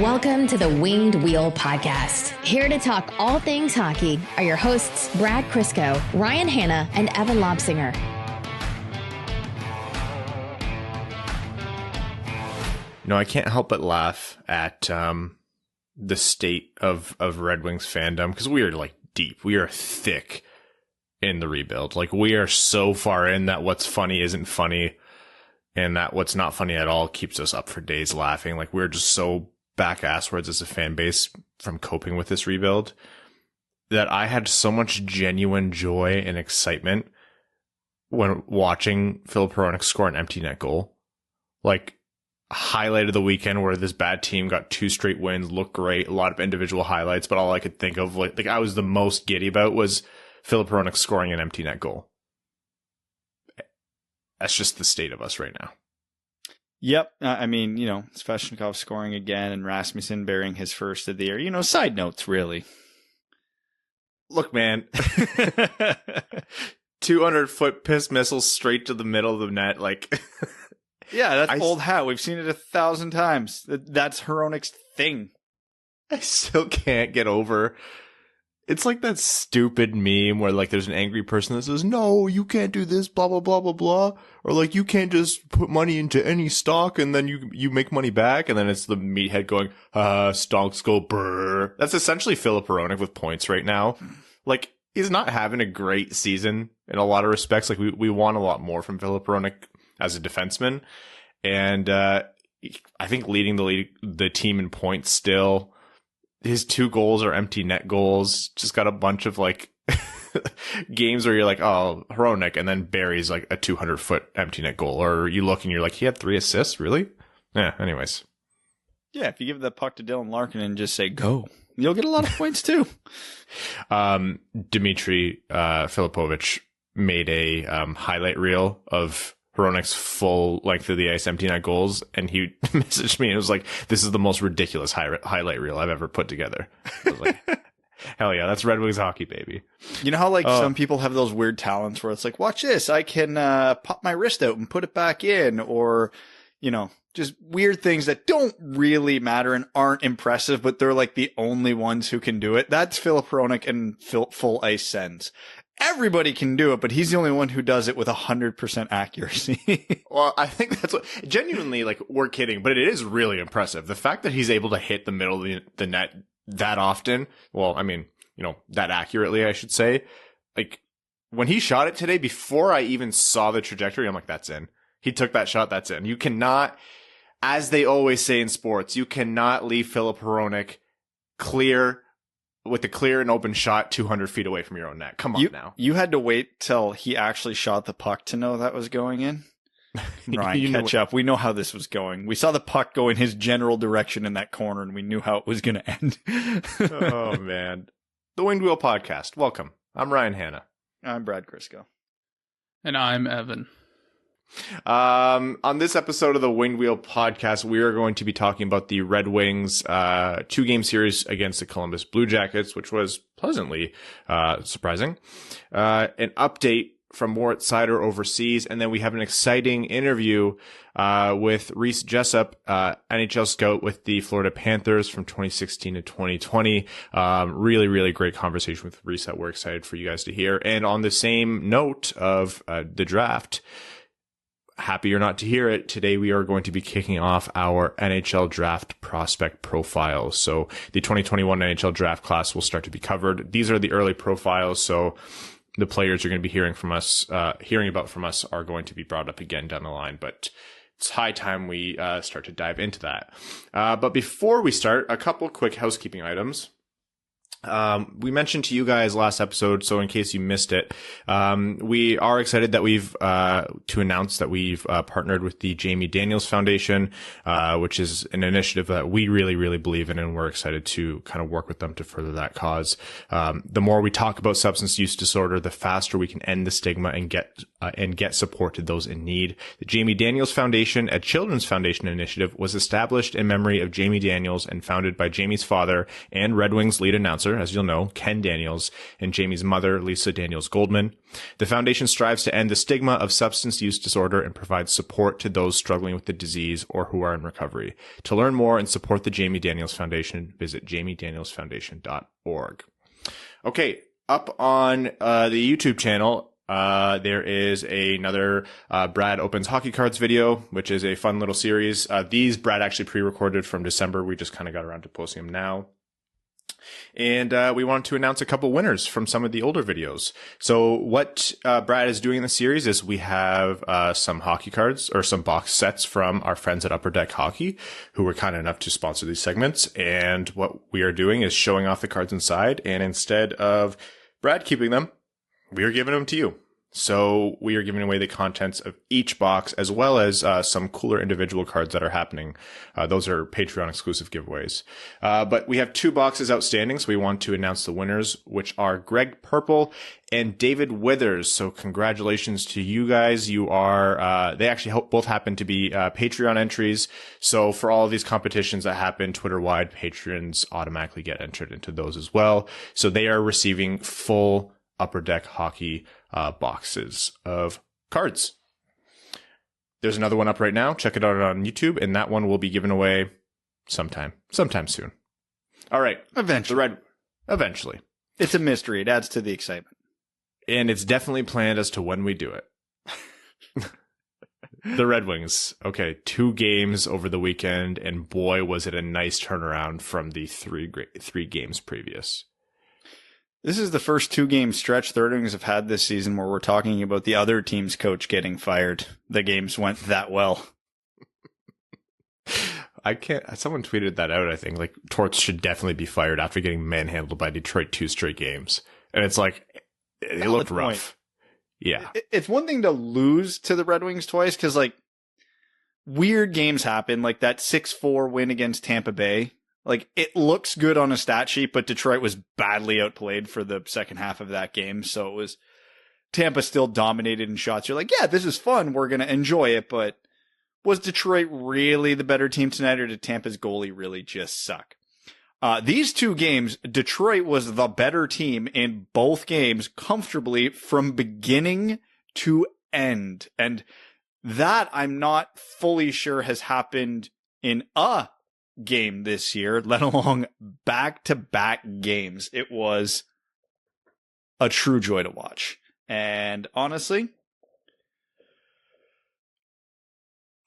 Welcome to the Winged Wheel Podcast. Here to talk all things hockey are your hosts, Brad Crisco, Ryan Hanna, and Evan Lobsinger. No, I can't help but laugh at the state of Red Wings fandom, because we are like deep. We are thick in the rebuild. Like, we are so far in that what's funny isn't funny, and that what's not funny at all keeps us up for days laughing. Like, we're just so back asswards as a fan base from coping with this rebuild that I had so much genuine joy and excitement when watching Filip Hronek score an empty net goal. Like, highlight of the weekend where this bad team got 2 straight wins, looked great, a lot of individual highlights, but all I could think of, like I was the most giddy about was Filip Hronek scoring an empty net goal. That's just the state of us right now. Yep. I mean, Svetnikov scoring again and Rasmussen bearing his first of the year. Side notes, really. Look, man. 200-foot piss missiles straight to the middle of the net. Like, yeah, that's old hat. We've seen it 1,000 times. That's Hronek's thing. I still can't get over. It's like that stupid meme where, like, there's an angry person that says, no, you can't do this, blah, blah, blah, blah, blah. Or, like, you can't just put money into any stock and then you make money back. And then it's the meathead going, stocks go brrr. That's essentially Filip Hronek with points right now. Like, he's not having a great season in a lot of respects. Like, we want a lot more from Filip Hronek as a defenseman. And I think leading the team in points still. His 2 goals are empty net goals. Just got a bunch of like games where you're like, oh, Hronek, and then Barry's like a 200-foot empty net goal. Or you look and you're like, he had 3 assists, really? Yeah. Anyways. Yeah, if you give the puck to Dylan Larkin and just say go, you'll get a lot of points too. Dmitry Filipovich made a highlight reel of Hronek's full length of the ice empty net goals, and he messaged me and was like, this is the most ridiculous highlight reel I've ever put together. I was like, hell yeah, that's Red Wings hockey, baby. You know how some people have those weird talents where it's like, watch this, I can pop my wrist out and put it back in, or just weird things that don't really matter and aren't impressive, but they're like the only ones who can do it. That's Filip Hronek and full ice sends. Everybody can do it, but he's the only one who does it with 100% accuracy. Well, I think that's what genuinely, like, we're kidding, but it is really impressive. The fact that he's able to hit the middle of the net that often. Well, I mean, that accurately, I should say. Like, when he shot it today, before I even saw the trajectory, I'm like, that's in. He took that shot, that's in. You cannot, as they always say in sports, you cannot leave Filip Hronek with a clear and open shot 200 feet away from your own net. Come on now. You had to wait till he actually shot the puck to know that was going in? Ryan, catch up. We know how this was going. We saw the puck go in his general direction in that corner, and we knew how it was going to end. Oh, man. The Winged Wheel Podcast. Welcome. I'm Ryan Hanna. I'm Brad Crisco. And I'm Evan. On this episode of the Winged Wheel Podcast, we are going to be talking about the Red Wings 2-game series against the Columbus Blue Jackets, which was pleasantly surprising. An update from Moritz Seider overseas, and then we have an exciting interview with Rhys Jessop, NHL scout with the Florida Panthers from 2016 to 2020. Really, really great conversation with Rhys that we're excited for you guys to hear. And on the same note of the draft, happy or not to hear it, today we are going to be kicking off our NHL Draft Prospect Profiles. So the 2021 NHL Draft class will start to be covered. These are the early profiles, so the players you're going to be hearing about from us are going to be brought up again down the line, but it's high time we start to dive into that. But before we start, a couple quick housekeeping items. We mentioned to you guys last episode, so in case you missed it, we are excited that to announce that we've partnered with the Jamie Daniels Foundation, which is an initiative that we really, really believe in, and we're excited to kind of work with them to further that cause. The more we talk about substance use disorder, the faster we can end the stigma and get support to those in need. The Jamie Daniels Foundation, a children's foundation initiative, was established in memory of Jamie Daniels and founded by Jamie's father and Red Wings lead announcer sponsor, as you'll know, Ken Daniels, and Jamie's mother, Lisa Daniels Goldman. The foundation strives to end the stigma of substance use disorder and provide support to those struggling with the disease or who are in recovery. To learn more and support the Jamie Daniels Foundation, visit jamiedanielsfoundation.org. Okay, up on the YouTube channel, there is another Brad Opens Hockey Cards video, which is a fun little series. These Brad actually pre-recorded from December. We just kind of got around to posting them now. And we wanted to announce a couple winners from some of the older videos. So what Brad is doing in the series is we have some hockey cards or some box sets from our friends at Upper Deck Hockey, who were kind enough to sponsor these segments. And what we are doing is showing off the cards inside. And instead of Brad keeping them, we are giving them to you. So we are giving away the contents of each box, as well as some cooler individual cards that are happening. Those are Patreon exclusive giveaways. But we have 2 boxes outstanding, so we want to announce the winners, which are Greg Purple and David Withers. So congratulations to you guys. You are, they actually both happen to be Patreon entries. So for all of these competitions that happen Twitter-wide, patrons automatically get entered into those as well. So they are receiving full Upper Deck Hockey boxes of cards. There's another one up right now. Check it out on YouTube, and that one will be given away sometime soon. All right. Eventually. It's a mystery. It adds to the excitement. And it's definitely planned as to when we do it. The Red Wings. Okay, 2 games over the weekend, and boy, was it a nice turnaround from the 3 games previous. This is the first 2-game stretch the Red Wings have had this season where we're talking about the other team's coach getting fired. The games went that well. Someone tweeted that out, I think. Like, Torts should definitely be fired after getting manhandled by Detroit 2 straight games. And it's like, it looked rough. Yeah. It's one thing to lose to the Red Wings twice, because, like, weird games happen, like that 6-4 win against Tampa Bay. Like, it looks good on a stat sheet, but Detroit was badly outplayed for the second half of that game. So it was Tampa still dominated in shots. You're like, yeah, this is fun. We're going to enjoy it. But was Detroit really the better team tonight, or did Tampa's goalie really just suck? These 2 games, Detroit was the better team in both games comfortably from beginning to end. And that I'm not fully sure has happened in a game this year, let alone back-to-back games. It was a true joy to watch. And honestly,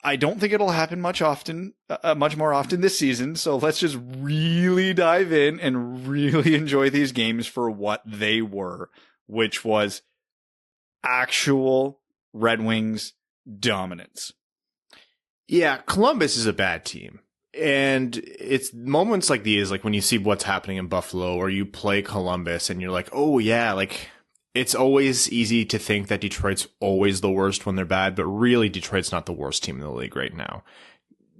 I don't think it'll happen much more often this season. So let's just really dive in and really enjoy these games for what they were, which was actual Red Wings dominance. Yeah, Columbus is a bad team. And it's moments like these, like when you see what's happening in Buffalo, or you play Columbus and you're like, oh yeah, like it's always easy to think that Detroit's always the worst when they're bad, but really Detroit's not the worst team in the league right now.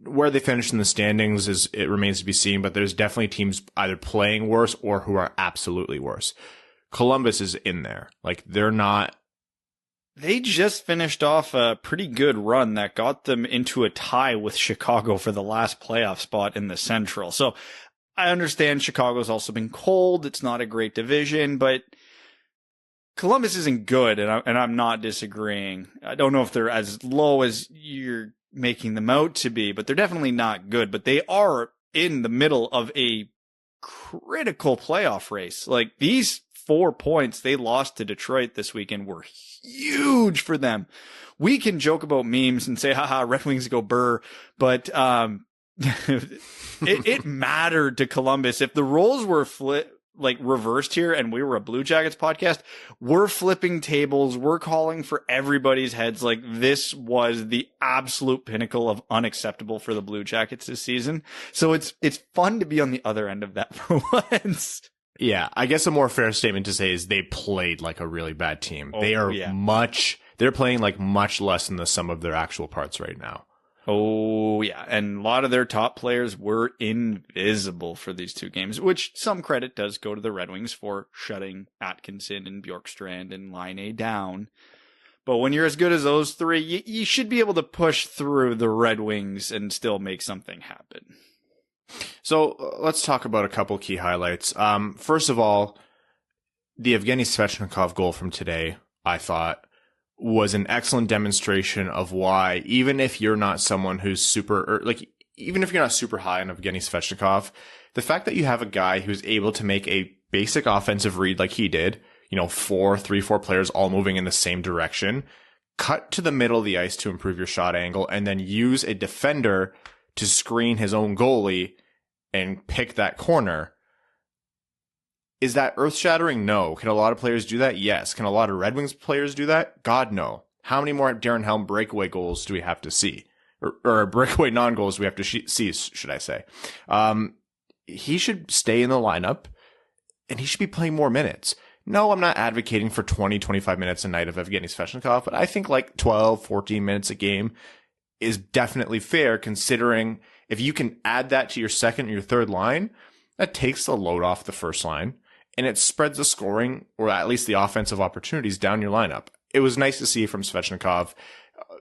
Where they finish in the standings it remains to be seen, but there's definitely teams either playing worse or who are absolutely worse. Columbus is in there. Like, they're not. They just finished off a pretty good run that got them into a tie with Chicago for the last playoff spot in the Central. So I understand Chicago's also been cold. It's not a great division, but Columbus isn't good, and I'm not disagreeing. I don't know if they're as low as you're making them out to be, but they're definitely not good. But they are in the middle of a critical playoff race. Like, these 4 points they lost to Detroit this weekend were huge for them. We can joke about memes and say, haha, Red Wings go burr, but it mattered to Columbus. If the roles were reversed here and we were a Blue Jackets podcast, we're flipping tables. We're calling for everybody's heads. Like, this was the absolute pinnacle of unacceptable for the Blue Jackets this season. So it's fun to be on the other end of that for once. Yeah, I guess a more fair statement to say is they played like a really bad team. They're playing like much less than the sum of their actual parts right now. Oh, yeah. And a lot of their top players were invisible for these 2 games, which some credit does go to the Red Wings for shutting Atkinson and Bjorkstrand and Laine down. But when you're as good as those 3, you should be able to push through the Red Wings and still make something happen. So let's talk about a couple key highlights. First of all, the Evgeni Svetnikov goal from today, I thought, was an excellent demonstration of why, even if you're not someone who's even if you're not super high on Evgeni Svetnikov, the fact that you have a guy who's able to make a basic offensive read like he did, 4 players all moving in the same direction, cut to the middle of the ice to improve your shot angle, and then use a defender to screen his own goalie and pick that corner. Is that earth-shattering? No. Can a lot of players do that? Yes. Can a lot of Red Wings players do that? God, no. How many more Darren Helm breakaway goals do we have to see? Or breakaway non-goals do we have to see, should I say? He should stay in the lineup, and he should be playing more minutes. No, I'm not advocating for 20, 25 minutes a night of Evgeni Svechnikov, but I think like 12, 14 minutes a game is definitely fair, considering if you can add that to your second or your third line, that takes the load off the first line, and it spreads the scoring, or at least the offensive opportunities, down your lineup. It was nice to see from Svechnikov.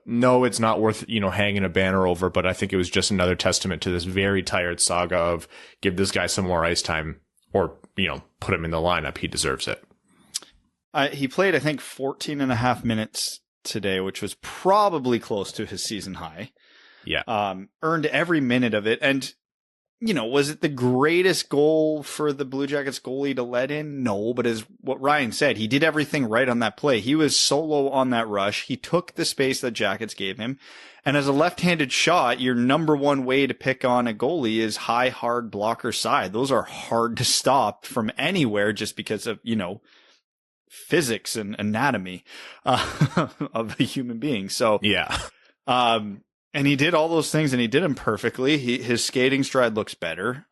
No, it's not worth, hanging a banner over, but I think it was just another testament to this very tired saga of give this guy some more ice time, or, put him in the lineup. He deserves it. He played, I think, 14 and a half minutes today, which was probably close to his season high. Yeah. Earned every minute of it. And, was it the greatest goal for the Blue Jackets goalie to let in? No, but as what Ryan said, he did everything right on that play. He was solo on that rush. He took the space that Jackets gave him. And as a left-handed shot, your number one way to pick on a goalie is high, hard blocker side. Those are hard to stop from anywhere just because of, physics and anatomy of a human being. So, yeah. And he did all those things, and he did them perfectly. His skating stride looks better.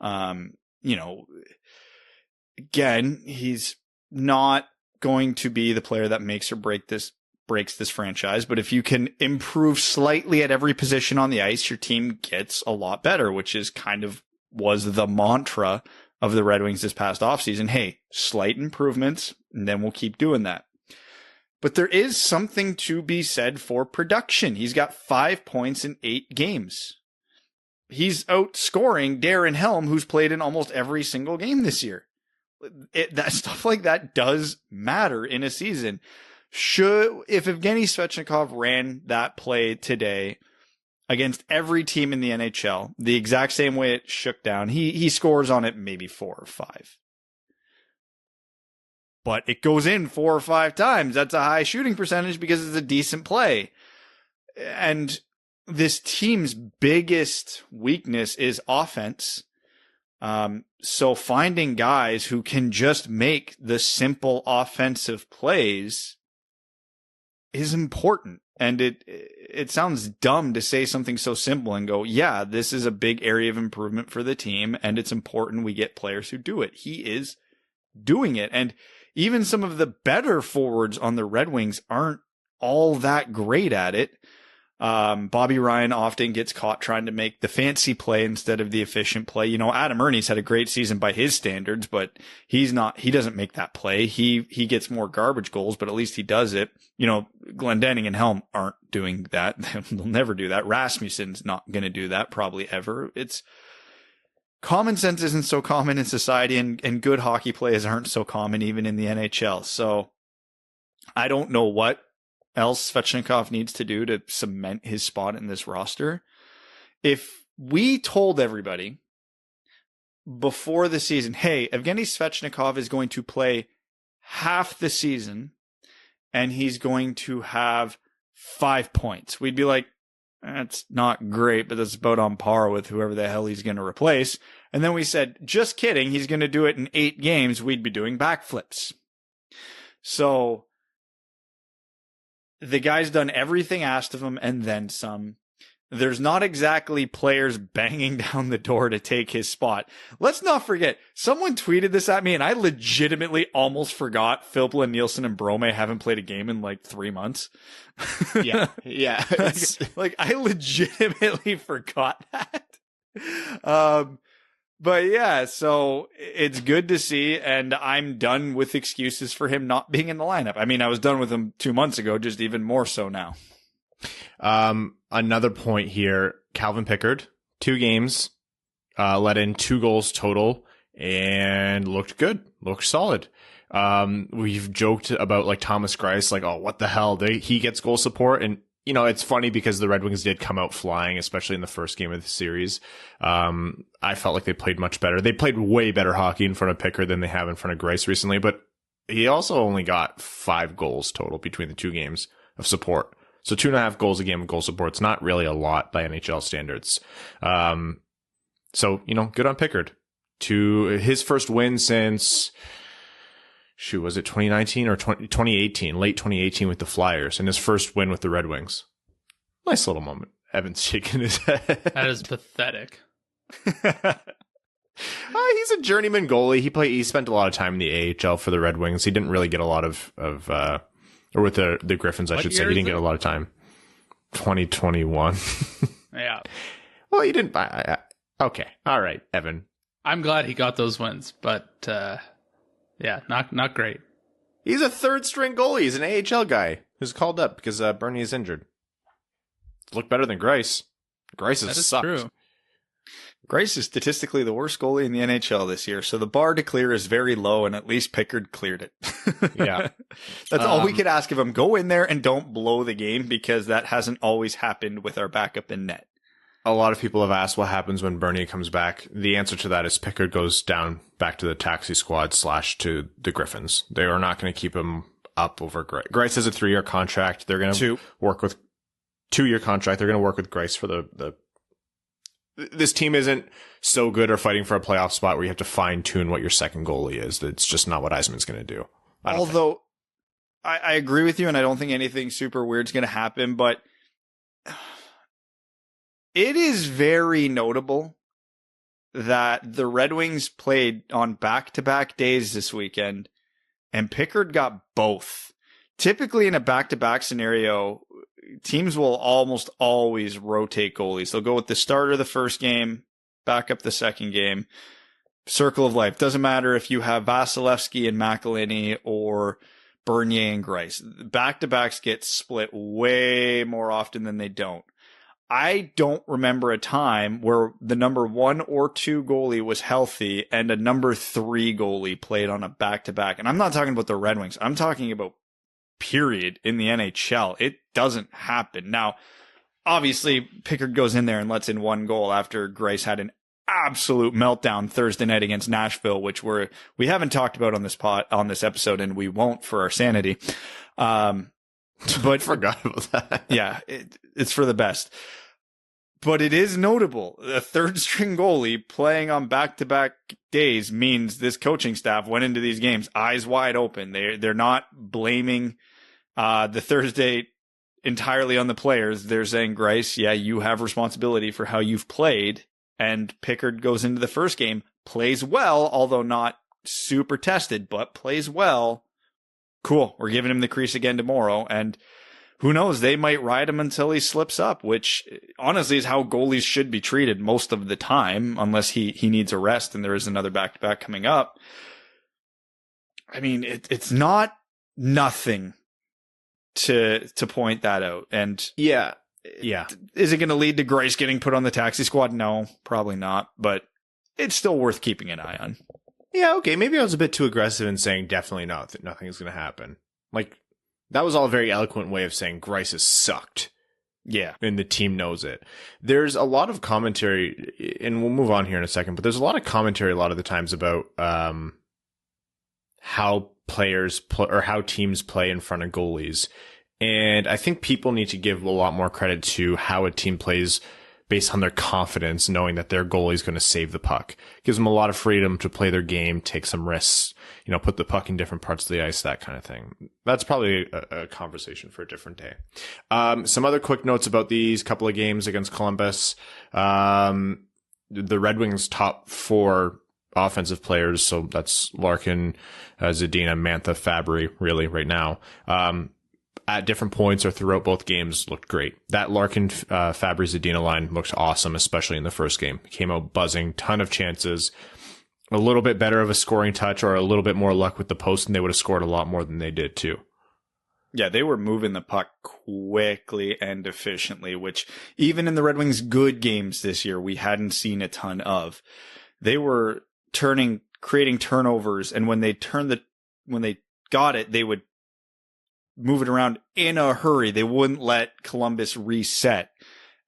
Again, he's not going to be the player that makes or breaks this franchise. But if you can improve slightly at every position on the ice, your team gets a lot better, which is kind of was the mantra of the Red Wings this past offseason. Hey, slight improvements, and then we'll keep doing that. But there is something to be said for production. He's got 5 points in 8 games. He's outscoring Darren Helm, who's played in almost every single game this year. That stuff like that does matter in a season. If Evgeni Svechnikov ran that play today against every team in the NHL, the exact same way it shook down, he scores on it maybe 4 or 5. But it goes in 4 or 5 times. That's a high shooting percentage because it's a decent play. And this team's biggest weakness is offense. So finding guys who can just make the simple offensive plays is important. And it sounds dumb to say something so simple and go, yeah, this is a big area of improvement for the team, and it's important we get players who do it. He is doing it. And even some of the better forwards on the Red Wings aren't all that great at it. Bobby Ryan often gets caught trying to make the fancy play instead of the efficient play. Adam Ernie's had a great season by his standards, but he doesn't make that play. He gets more garbage goals, but at least he does it. Glendening and Helm aren't doing that. They'll never do that. Rasmussen's not going to do that probably ever. It's common sense isn't so common in society, and good hockey players aren't so common even in the NHL. So I don't know what else Svechnikov needs to do to cement his spot in this roster. If we told everybody before the season, hey, Evgeni Svechnikov is going to play half the season and he's going to have 5 points, we'd be like, that's not great, but that's about on par with whoever the hell he's going to replace. And then we said, just kidding, he's going to do it in 8 games. We'd be doing backflips. So the guy's done everything asked of him and then some. There's not exactly players banging down the door to take his spot. Let's not forget, someone tweeted this at me and I legitimately almost forgot Filppula, Nielsen, and Brome haven't played a game in like 3 months. Yeah. like I legitimately forgot that. But yeah, so it's good to see, and I'm done with excuses for him not being in the lineup. I mean, I was done with him 2 months ago, just even more so now. Another point here, Calvin Pickard, 2 games, let in 2 goals total and looked good, looked solid. We've joked about like Thomas Greiss, like, oh, what the hell? He gets goal support. And, you know, it's funny because the Red Wings did come out flying, especially in the first game of the series. I felt like they played much better. They played way better hockey in front of Pickard than they have in front of Greiss recently, but he also only got 5 goals total between the 2 games of support. So 2.5 goals a game of goal support. It's not really a lot by NHL standards. So, you know, good on Pickard. To his first win since, was it 2019 or 2018? Late 2018 with the Flyers, and his first win with the Red Wings. Nice little moment. Evan's shaking his head. That is pathetic. He's a journeyman goalie. He spent a lot of time in the AHL for the Red Wings. He didn't really get a lot of or with the Griffins, I should say. He didn't get a lot of time. 2021. Yeah. Well, he didn't. Okay. All right, Evan. I'm glad he got those wins, but yeah, not great. He's a third string goalie. He's an AHL guy who's called up because Bernie is injured. Look better than Greiss. Greiss has sucked. True. Greiss is statistically the worst goalie in the NHL this year, so the bar to clear is very low, and at least Pickard cleared it. Yeah. That's all we could ask of him. Go in there and don't blow the game, because that hasn't always happened with our backup in net. A lot of people have asked what happens when Bernier comes back. The answer to that is Pickard goes down back to the taxi squad / to the Griffins. They are not going to keep him up over Greiss. Greiss has a 3-year contract. They're going to work with 2-year contract. They're going to work with Greiss for this team isn't so good or fighting for a playoff spot where you have to fine tune what your second goalie is. That's just not what Yzerman's going to do. Although I agree with you, and I don't think anything super weird is going to happen, but it is very notable that the Red Wings played on back-to-back days this weekend, and Pickard got both. Typically in a back-to-back scenario, teams will almost always rotate goalies. They'll go with the starter the first game, back up the second game. Circle of life. Doesn't matter if you have Vasilevsky and McElhinney or Bernier and Greiss. Back-to-backs get split way more often than they don't. I don't remember a time where the number 1 or 2 goalie was healthy and a number 3 goalie played on a back-to-back. And I'm not talking about the Red Wings. I'm talking about period in the NHL. It doesn't happen. Now, obviously, Pickard goes in there and lets in 1 goal after Greiss had an absolute meltdown Thursday night against Nashville, which we haven't talked about on this episode, and we won't for our sanity. But forgot about that. Yeah, it's for the best. But it is notable. A third string goalie playing on back-to-back days means this coaching staff went into these games eyes wide open. They're not blaming the Thursday entirely on the players. They're saying, Greiss, yeah, you have responsibility for how you've played. And Pickard goes into the first game, plays well, although not super tested, but plays well. Cool. We're giving him the crease again tomorrow. And who knows? They might ride him until he slips up, which honestly is how goalies should be treated most of the time, unless he needs a rest and there is another back-to-back coming up. I mean, it's not nothing to point that out. And yeah. Is it going to lead to Greiss getting put on the taxi squad? No, probably not. But it's still worth keeping an eye on. Yeah, okay. Maybe I was a bit too aggressive in saying definitely not, that nothing is going to happen. Like, that was all a very eloquent way of saying Greiss has sucked. Yeah. And the team knows it. There's a lot of commentary, and we'll move on here in a second, but there's a lot of commentary a lot of the times about how players or how teams play in front of goalies. And I think people need to give a lot more credit to how a team plays based on their confidence, knowing that their goalie is going to save the puck. Gives them a lot of freedom to play their game, take some risks, put the puck in different parts of the ice, that kind of thing. That's probably a conversation for a different day. Some other quick notes about these couple of games against Columbus. The Red Wings' top 4 offensive players, so that's Larkin, Zadina, Mantha, Fabry, really, right now. At different points or throughout both games looked great. That Larkin, Fabry, Zadina line looked awesome, especially in the first game. Came out buzzing, ton of chances, a little bit better of a scoring touch or a little bit more luck with the post, and they would have scored a lot more than they did too. Yeah, they were moving the puck quickly and efficiently, which even in the Red Wings' good games this year, we hadn't seen a ton of. They were creating turnovers, and when they got it, they would move it around in a hurry. They wouldn't let Columbus reset.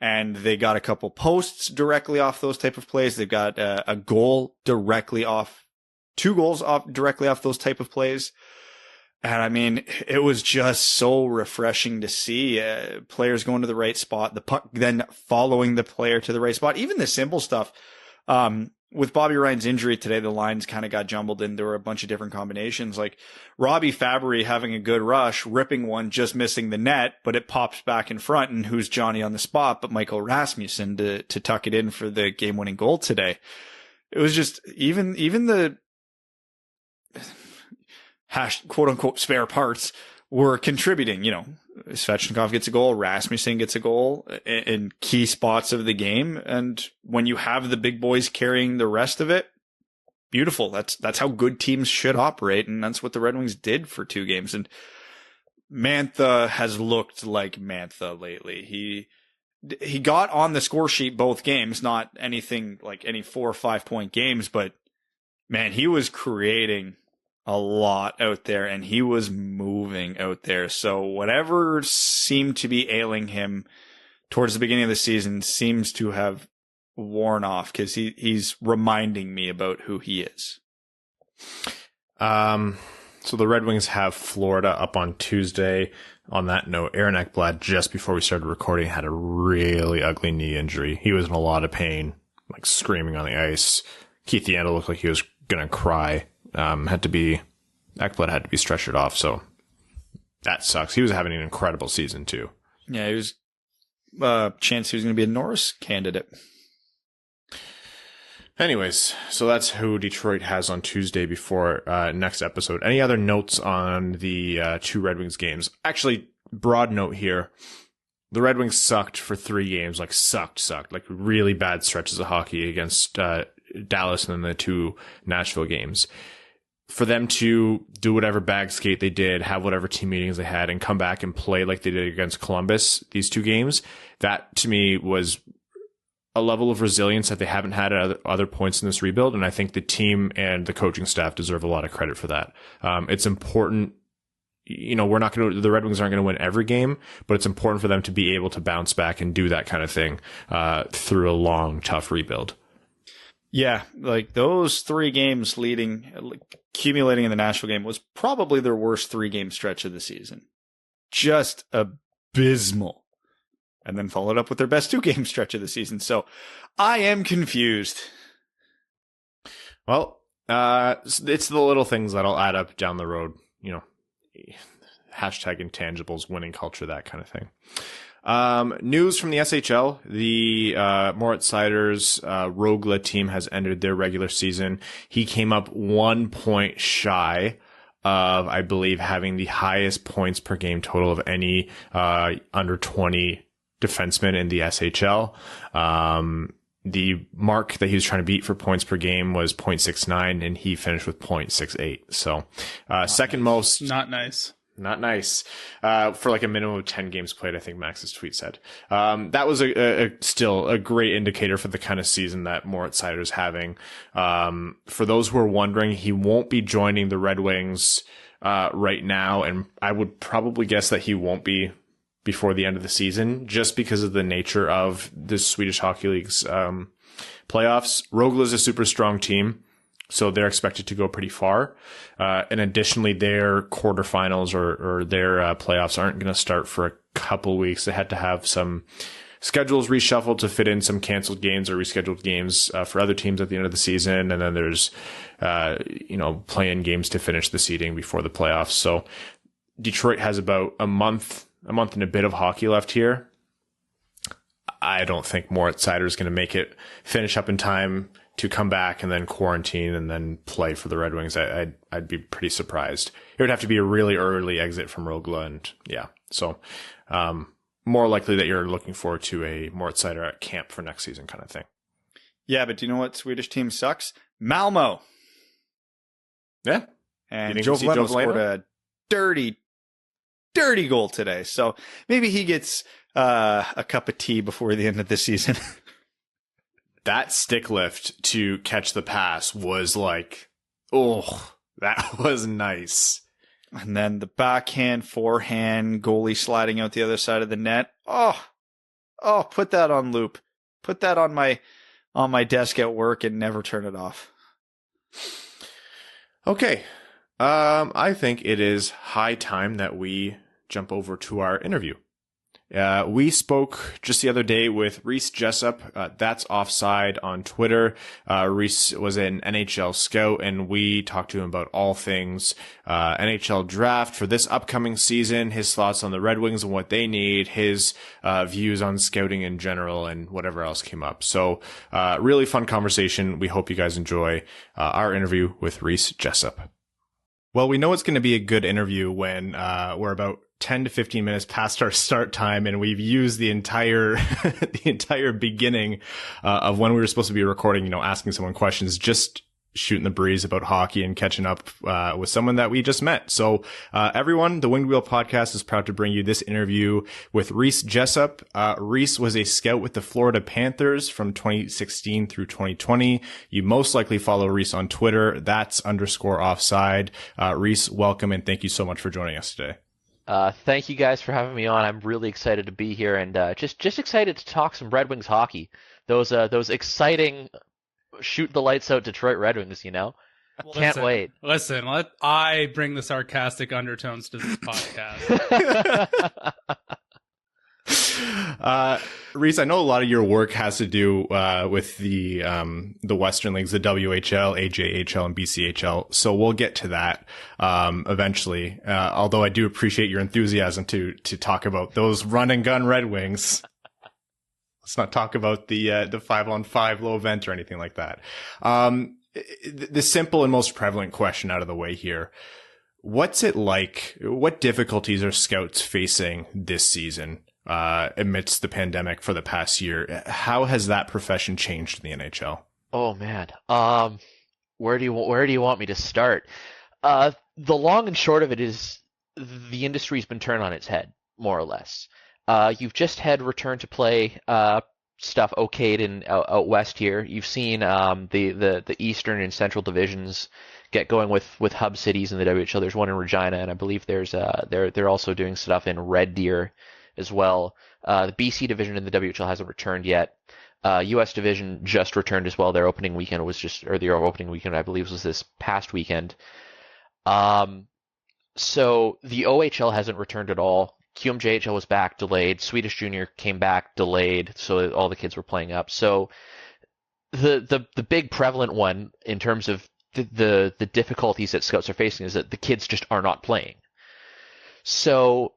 And they got a couple posts directly off those type of plays. They've got a goal directly off, 2 goals directly off those type of plays. And I mean, it was just so refreshing to see players going to the right spot, the puck then following the player to the right spot. Even the simple stuff. With Bobby Ryan's injury today, the lines kind of got jumbled and there were a bunch of different combinations. Like Robbie Fabry having a good rush, ripping one, just missing the net, but it pops back in front. And who's Johnny on the spot but Michael Rasmussen to tuck it in for the game-winning goal today. It was just even the quote unquote spare parts were contributing. You know, Svetnikov gets a goal, Rasmussen gets a goal in key spots of the game. And when you have the big boys carrying the rest of it, beautiful. That's how good teams should operate. And that's what the Red Wings did for 2 games. And Mantha has looked like Mantha lately. He got on the score sheet both games, not anything like any 4 or 5 point games, but man, he was creating a lot out there and he was moving out there. So whatever seemed to be ailing him towards the beginning of the season seems to have worn off because he's reminding me about who he is. So the Red Wings have Florida up on Tuesday. On that note, Aaron Ekblad, just before we started recording, had a really ugly knee injury. He was in a lot of pain, like screaming on the ice. Keith Yandel looked like he was going to cry. Ekblad had to be stretchered off, so that sucks. He was having an incredible season too. Yeah, he was chance he was going to be a Norris candidate. Anyways, so that's who Detroit has on Tuesday before next episode. Any other notes on the 2 Red Wings games? Actually, broad note here. The Red Wings sucked for 3 games, like sucked, like really bad stretches of hockey against Dallas and then the 2 Nashville games. For them to do whatever bag skate they did, have whatever team meetings they had, and come back and play like they did against Columbus, these 2 games, that to me was a level of resilience that they haven't had at other points in this rebuild. And I think the team and the coaching staff deserve a lot of credit for that. It's important. You know, the Red Wings aren't going to win every game, but it's important for them to be able to bounce back and do that kind of thing through a long, tough rebuild. Yeah, like those 3 games accumulating in the Nashville game was probably their worst 3-game stretch of the season. Just abysmal. And then followed up with their best 2-game stretch of the season. So I am confused. Well, it's the little things that'll add up down the road, you know, hashtag intangibles, winning culture, that kind of thing. News from the SHL. The Moritz Seider's Rogla team has ended their regular season. He came up 1 point shy of, I believe, having the highest points per game total of any under 20 defenseman in the SHL. The mark that he was trying to beat for points per game was 0.69, and he finished with 0.68. So second most. Not nice. Not nice. For like a minimum of 10 games played, I think Max's tweet said. That was still a great indicator for the kind of season that Moritz Seider is having. For those who are wondering, he won't be joining the Red Wings right now, and I would probably guess that he won't be before the end of the season, just because of the nature of the Swedish Hockey League's playoffs. Rogla is a super strong team, so they're expected to go pretty far. And additionally, their quarterfinals or their playoffs aren't going to start for a couple weeks. They had to have some schedules reshuffled to fit in some canceled games or rescheduled games for other teams at the end of the season. And then there's, play-in games to finish the seeding before the playoffs. So Detroit has about a month and a bit of hockey left here. I don't think Moritz Seider is going to finish up in time to come back and then quarantine and then play for the Red Wings. I'd be pretty surprised. It would have to be a really early exit from Rogla, and yeah. So, more likely that you're looking forward to a Moritz Seider at camp for next season kind of thing. Yeah, but do you know what Swedish team sucks? Malmo. Yeah. And Joe Veleno scored a dirty dirty goal today. So maybe he gets a cup of tea before the end of the season. That stick lift to catch the pass was like, oh, that was nice. And then the backhand, forehand, goalie sliding out the other side of the net. Oh, put that on loop. Put that on my desk at work and never turn it off. Okay. I think it is high time that we jump over to our interview. We spoke just the other day with Rhys Jessop. That's Offside on Twitter. Rhys was an NHL scout, and we talked to him about all things NHL draft for this upcoming season, his thoughts on the Red Wings and what they need, his views on scouting in general, and whatever else came up. So really fun conversation. We hope you guys enjoy our interview with Rhys Jessop. Well, we know it's going to be a good interview when we're about 10 to 15 minutes past our start time, and we've used the entire the entire beginning of when we were supposed to be recording, asking someone questions, just shooting the breeze about hockey and catching up with someone that we just met. So everyone, the Winged Wheel Podcast is proud to bring you this interview with Rhys Jessop. Rhys was a scout with the Florida Panthers from 2016 through 2020. You most likely follow Rhys on Twitter. That's _offside. Rhys, welcome, and thank you so much for joining us today. Thank you guys for having me on. I'm really excited to be here, and just excited to talk some Red Wings hockey. Those exciting shoot the lights out Detroit Red Wings, Well, can't wait. Listen, I bring the sarcastic undertones to this podcast. Rhys, I know a lot of your work has to do with the Western leagues, the WHL, AJHL, and BCHL. So we'll get to that eventually. Although I do appreciate your enthusiasm to talk about those run and gun Red Wings. Let's not talk about the 5-on-5 low event or anything like that. The simple and most prevalent question out of the way here. What's it like? What difficulties are scouts facing this season amidst the pandemic for the past year? How has that profession changed in the NHL? Oh man, where do you want me to start? The long and short of it is the industry's been turned on its head, more or less. You've just had return to play stuff okayed in out west here. You've seen the Eastern and Central divisions get going with hub cities in the WHL. There's one in Regina, and I believe there's they're also doing stuff in Red Deer as well. The BC division in the WHL hasn't returned yet. US division just returned as well. Their opening weekend their opening weekend, I believe, was this past weekend. So the OHL hasn't returned at all. QMJHL was back, delayed. Swedish Junior came back, delayed. So all the kids were playing up. So the big prevalent one in terms of the difficulties that scouts are facing is that the kids just are not playing. So,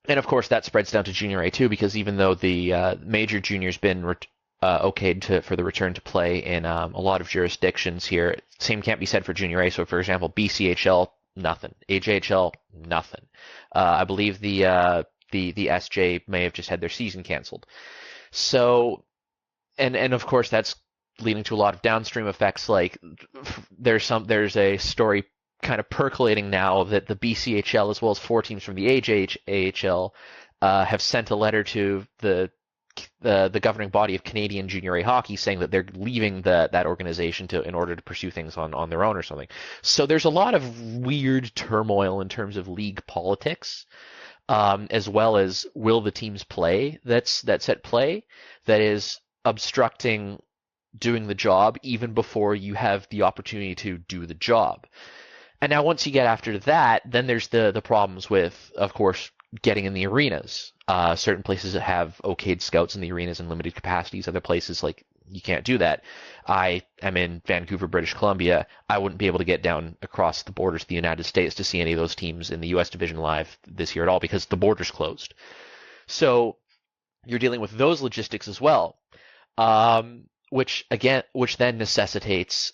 and of course that spreads down to Junior A too, because even though the major junior's been okayed for the return to play in a lot of jurisdictions here, same can't be said for Junior A. So for example, BCHL, nothing. AJHL, nothing. I believe the SJ may have just had their season canceled. So, and of course that's leading to a lot of downstream effects. Like there's a story kind of percolating now that the BCHL as well as 4 teams from the AJHL have sent a letter to the governing body of Canadian Junior A hockey saying that they're leaving that organization in order to pursue things on their own or something. So there's a lot of weird turmoil in terms of league politics, as well as will the teams play that's at play that is obstructing doing the job even before you have the opportunity to do the job. And now once you get after that, then there's the problems with, of course, getting in the arenas. Certain places that have okayed scouts in the arenas in limited capacities. Other places, like, you can't do that. I am in Vancouver, British Columbia. I wouldn't be able to get down across the borders of the United States to see any of those teams in the U.S. division live this year at all because the border's closed. So you're dealing with those logistics as well, which then necessitates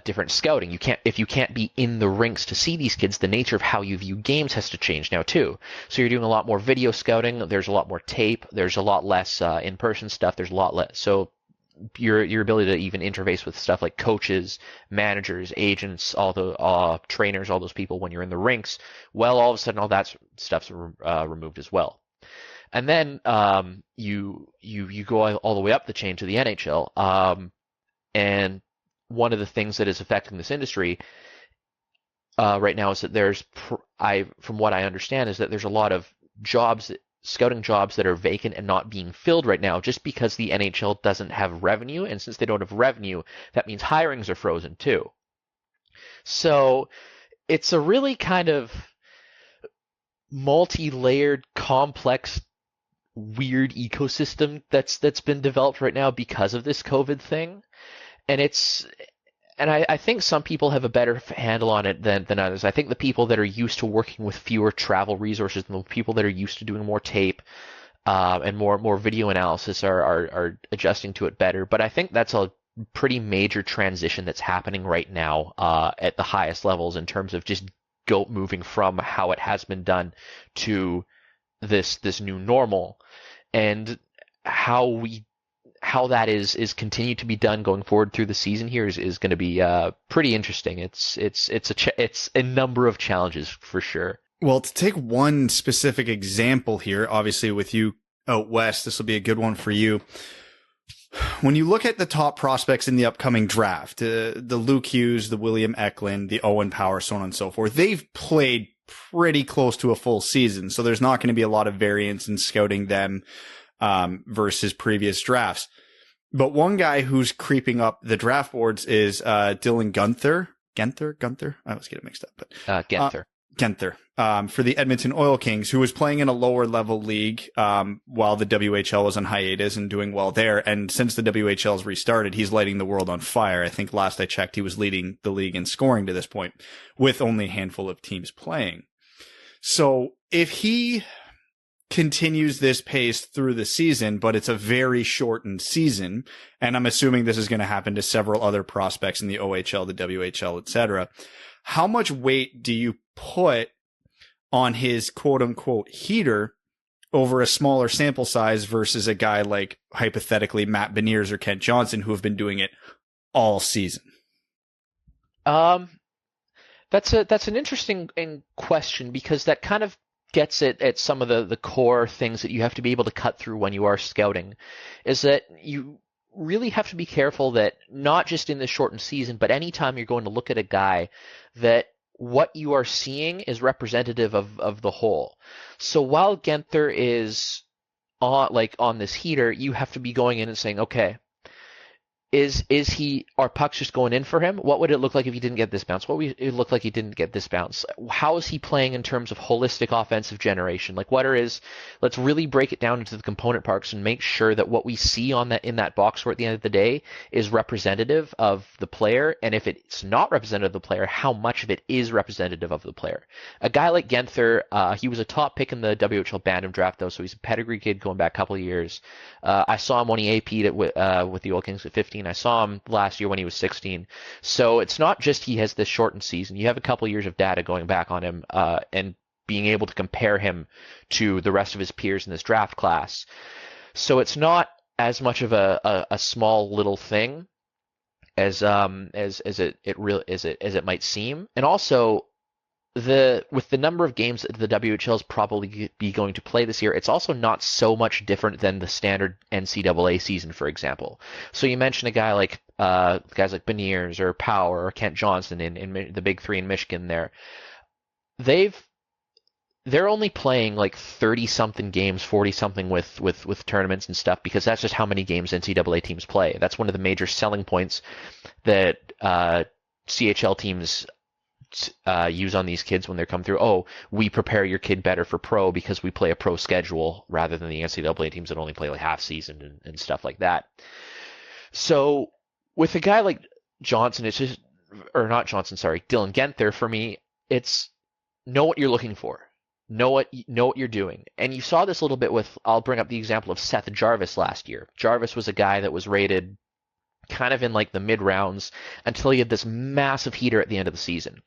different scouting. If you can't be in the rinks to see these kids, the nature of how you view games has to change now too. So you're doing a lot more video scouting. There's a lot more tape. There's a lot less in-person stuff. There's a lot less. So your ability to even interface with stuff like coaches, managers, agents, all the trainers, all those people when you're in the rinks. Well, all of a sudden, all that stuff's removed as well. And then you go all the way up the chain to the NHL. And one of the things that is affecting this industry right now is that from what I understand, is that there's a lot of scouting jobs that are vacant and not being filled right now just because the NHL doesn't have revenue. And since they don't have revenue, that means hirings are frozen too. So it's a really kind of multi-layered, complex, weird ecosystem that's been developed right now because of this COVID thing. And I think some people have a better handle on it than others. I think the people that are used to working with fewer travel resources and the people that are used to doing more tape and more video analysis are adjusting to it better. But I think that's a pretty major transition that's happening right now at the highest levels in terms of just moving from how it has been done to this new normal, and how that is continued to be done going forward through the season here is going to be pretty interesting. It's a number of challenges for sure. Well, to take one specific example here, obviously with you out west, this will be a good one for you. When you look at the top prospects in the upcoming draft, the Luke Hughes, the William Eklund, the Owen Power, so on and so forth, they've played pretty close to a full season. So there's not going to be a lot of variance in scouting them versus previous drafts. But one guy who's creeping up the draft boards is Dylan Guenther. Guenther? I always get it mixed up. But Guenther. For the Edmonton Oil Kings, who was playing in a lower level league while the WHL was on hiatus and doing well there. And since the WHL's restarted, he's lighting the world on fire. I think last I checked, he was leading the league in scoring to this point with only a handful of teams playing. So if he continues this pace through the season, but it's a very shortened season, and I'm assuming this is going to happen to several other prospects in the OHL, the WHL, etc., how much weight do you put on his quote unquote heater over a smaller sample size versus a guy like hypothetically Matt Beniers or Kent Johnson, who have been doing it all season? That's an interesting question, because that kind of gets at some of the core things that you have to be able to cut through when you are scouting, is that you really have to be careful that not just in the shortened season, but anytime you're going to look at a guy, that what you are seeing is representative of the whole. So while Guenther is on this heater, you have to be going in and saying, okay, are pucks just going in for him? What would it look like if he didn't get this bounce? What would it look like he didn't get this bounce? How is he playing in terms of holistic offensive generation? Like, let's really break it down into the component parts and make sure that what we see in that box score at the end of the day is representative of the player. And if it's not representative of the player, how much of it is representative of the player? A guy like Guenther, he was a top pick in the WHL Bantam draft, though, so he's a pedigree kid going back a couple of years. I saw him when he AP'd with the Oil Kings at 15. I saw him last year when he was 16. So it's not just he has this shortened season. You have a couple of years of data going back on him and being able to compare him to the rest of his peers in this draft class. So it's not as much of a small little thing as it might seem. And also, with the number of games that the WHL is probably be going to play this year, it's also not so much different than the standard NCAA season, for example. So you mentioned a guy like guys like Beniers or Power or Kent Johnson in the Big Three in Michigan. They're only playing like 30-something games, 40-something with tournaments and stuff, because that's just how many games NCAA teams play. That's one of the major selling points that CHL teams use on these kids when they come through. Oh, we prepare your kid better for pro because we play a pro schedule rather than the NCAA teams that only play like half season and stuff like that. So with a guy like Johnson, Dylan Guenther, for me, it's know what you're looking for. Know what you're doing. And you saw this a little bit I'll bring up the example of Seth Jarvis last year. Jarvis was a guy that was rated kind of in like the mid rounds until he had this massive heater at the end of the season.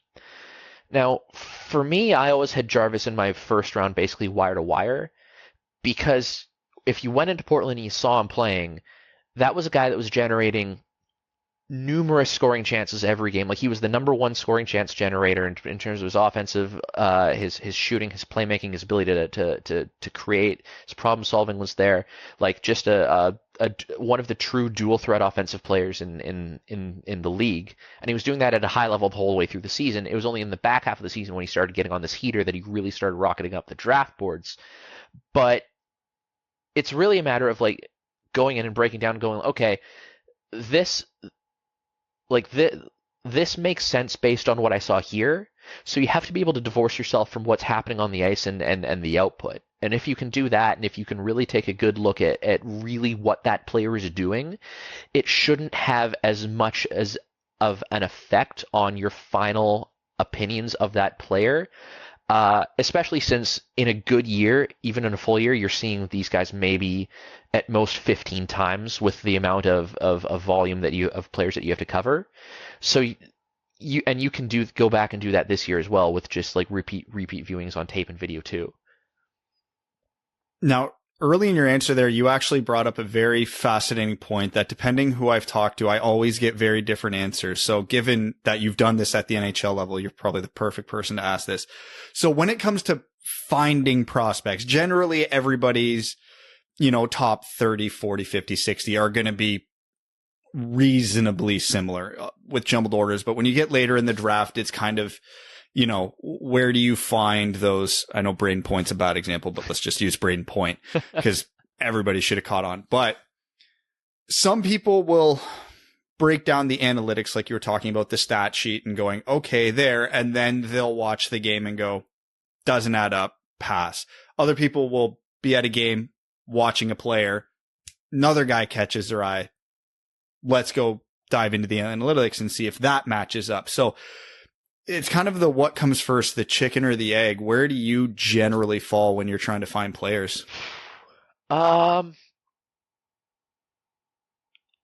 Now, for me, I always had Jarvis in my first round basically wire to wire, because if you went into Portland and you saw him playing, that was a guy that was generating numerous scoring chances every game. Like, he was the number one scoring chance generator in terms of his offensive, his shooting, his playmaking, his ability to create. His problem solving was there. Like, just one of the true dual threat offensive players in the league. And he was doing that at a high level the whole way through the season. It was only in the back half of the season when he started getting on this heater that he really started rocketing up the draft boards. But it's really a matter of, like, going in and breaking down and going, okay, this makes sense based on what I saw here. So you have to be able to divorce yourself from what's happening on the ice and the output. And if you can do that, and if you can really take a good look at really what that player is doing, it shouldn't have as much as of an effect on your final opinions of that player. Especially since in a good year, even in a full year, you're seeing these guys maybe at most 15 times with the amount of volume of players that you have to cover. So you can go back and do that this year as well with just like repeat viewings on tape and video too. Now, early in your answer there, you actually brought up a very fascinating point that depending who I've talked to, I always get very different answers. So given that you've done this at the NHL level, you're probably the perfect person to ask this. So when it comes to finding prospects, generally everybody's, top 30, 40, 50, 60 are going to be reasonably similar with jumbled orders. But when you get later in the draft, it's kind of, where do you find those? I know Braden Point's a bad example, but let's just use Braden Point because everybody should have caught on. But some people will break down the analytics like you were talking about, the stat sheet, and going, okay, there. And then they'll watch the game and go, doesn't add up, pass. Other people will be at a game watching a player. Another guy catches their eye. Let's go dive into the analytics and see if that matches up. So it's kind of the what comes first, the chicken or the egg. Where do you generally fall when you're trying to find players?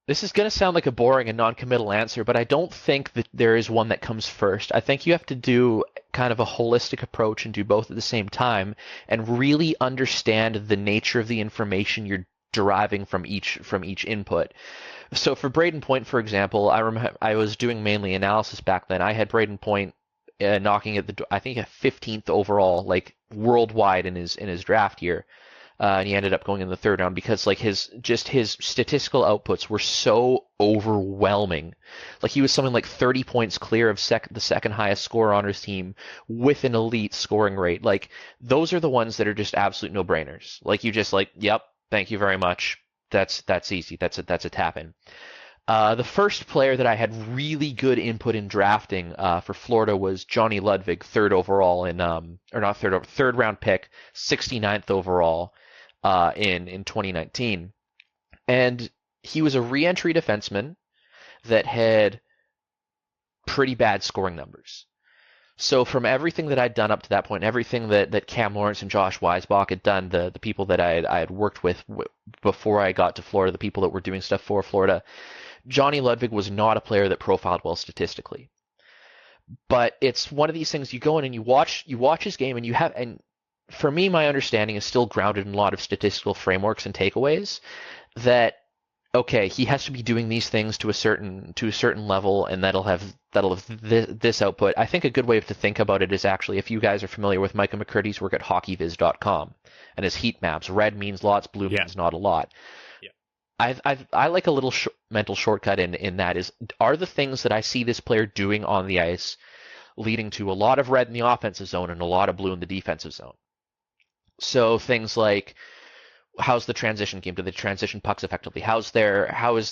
This is going to sound like a boring and non-committal answer, but I don't think that there is one that comes first. I think you have to do kind of a holistic approach and do both at the same time and really understand the nature of the information you're deriving from each input. So for Braden Point, for example, I remember I was doing mainly analysis back then. I had Braden Point knocking at the, I think, a 15th overall, like worldwide in his draft year, and he ended up going in the third round because like his statistical outputs were so overwhelming. Like he was something like 30 points clear of the second highest scorer on his team with an elite scoring rate. Like those are the ones that are just absolute no-brainers. Like you just like, yep, thank you very much. That's easy. That's a tap in. The first player that I had really good input in drafting for Florida was Johnny Ludwig, third round pick, 69th overall in 2019. And he was a re-entry defenseman that had pretty bad scoring numbers. So from everything that I'd done up to that point, everything that Cam Lawrence and Josh Weisbach had done, the people that I had worked with before I got to Florida, the people that were doing stuff for Florida, Johnny Ludwig was not a player that profiled well statistically. But it's one of these things, you go in and you watch his game and for me, my understanding is still grounded in a lot of statistical frameworks and takeaways that, okay, he has to be doing these things to a certain level, and that'll have this output. I think a good way to think about it is actually, if you guys are familiar with Micah McCurdy's work at hockeyviz.com and his heat maps, red means lots, blue means not a lot. Yeah. I like a little mental shortcut in that is, are the things that I see this player doing on the ice leading to a lot of red in the offensive zone and a lot of blue in the defensive zone? So things like, how's the transition game? Do they transition pucks effectively? How is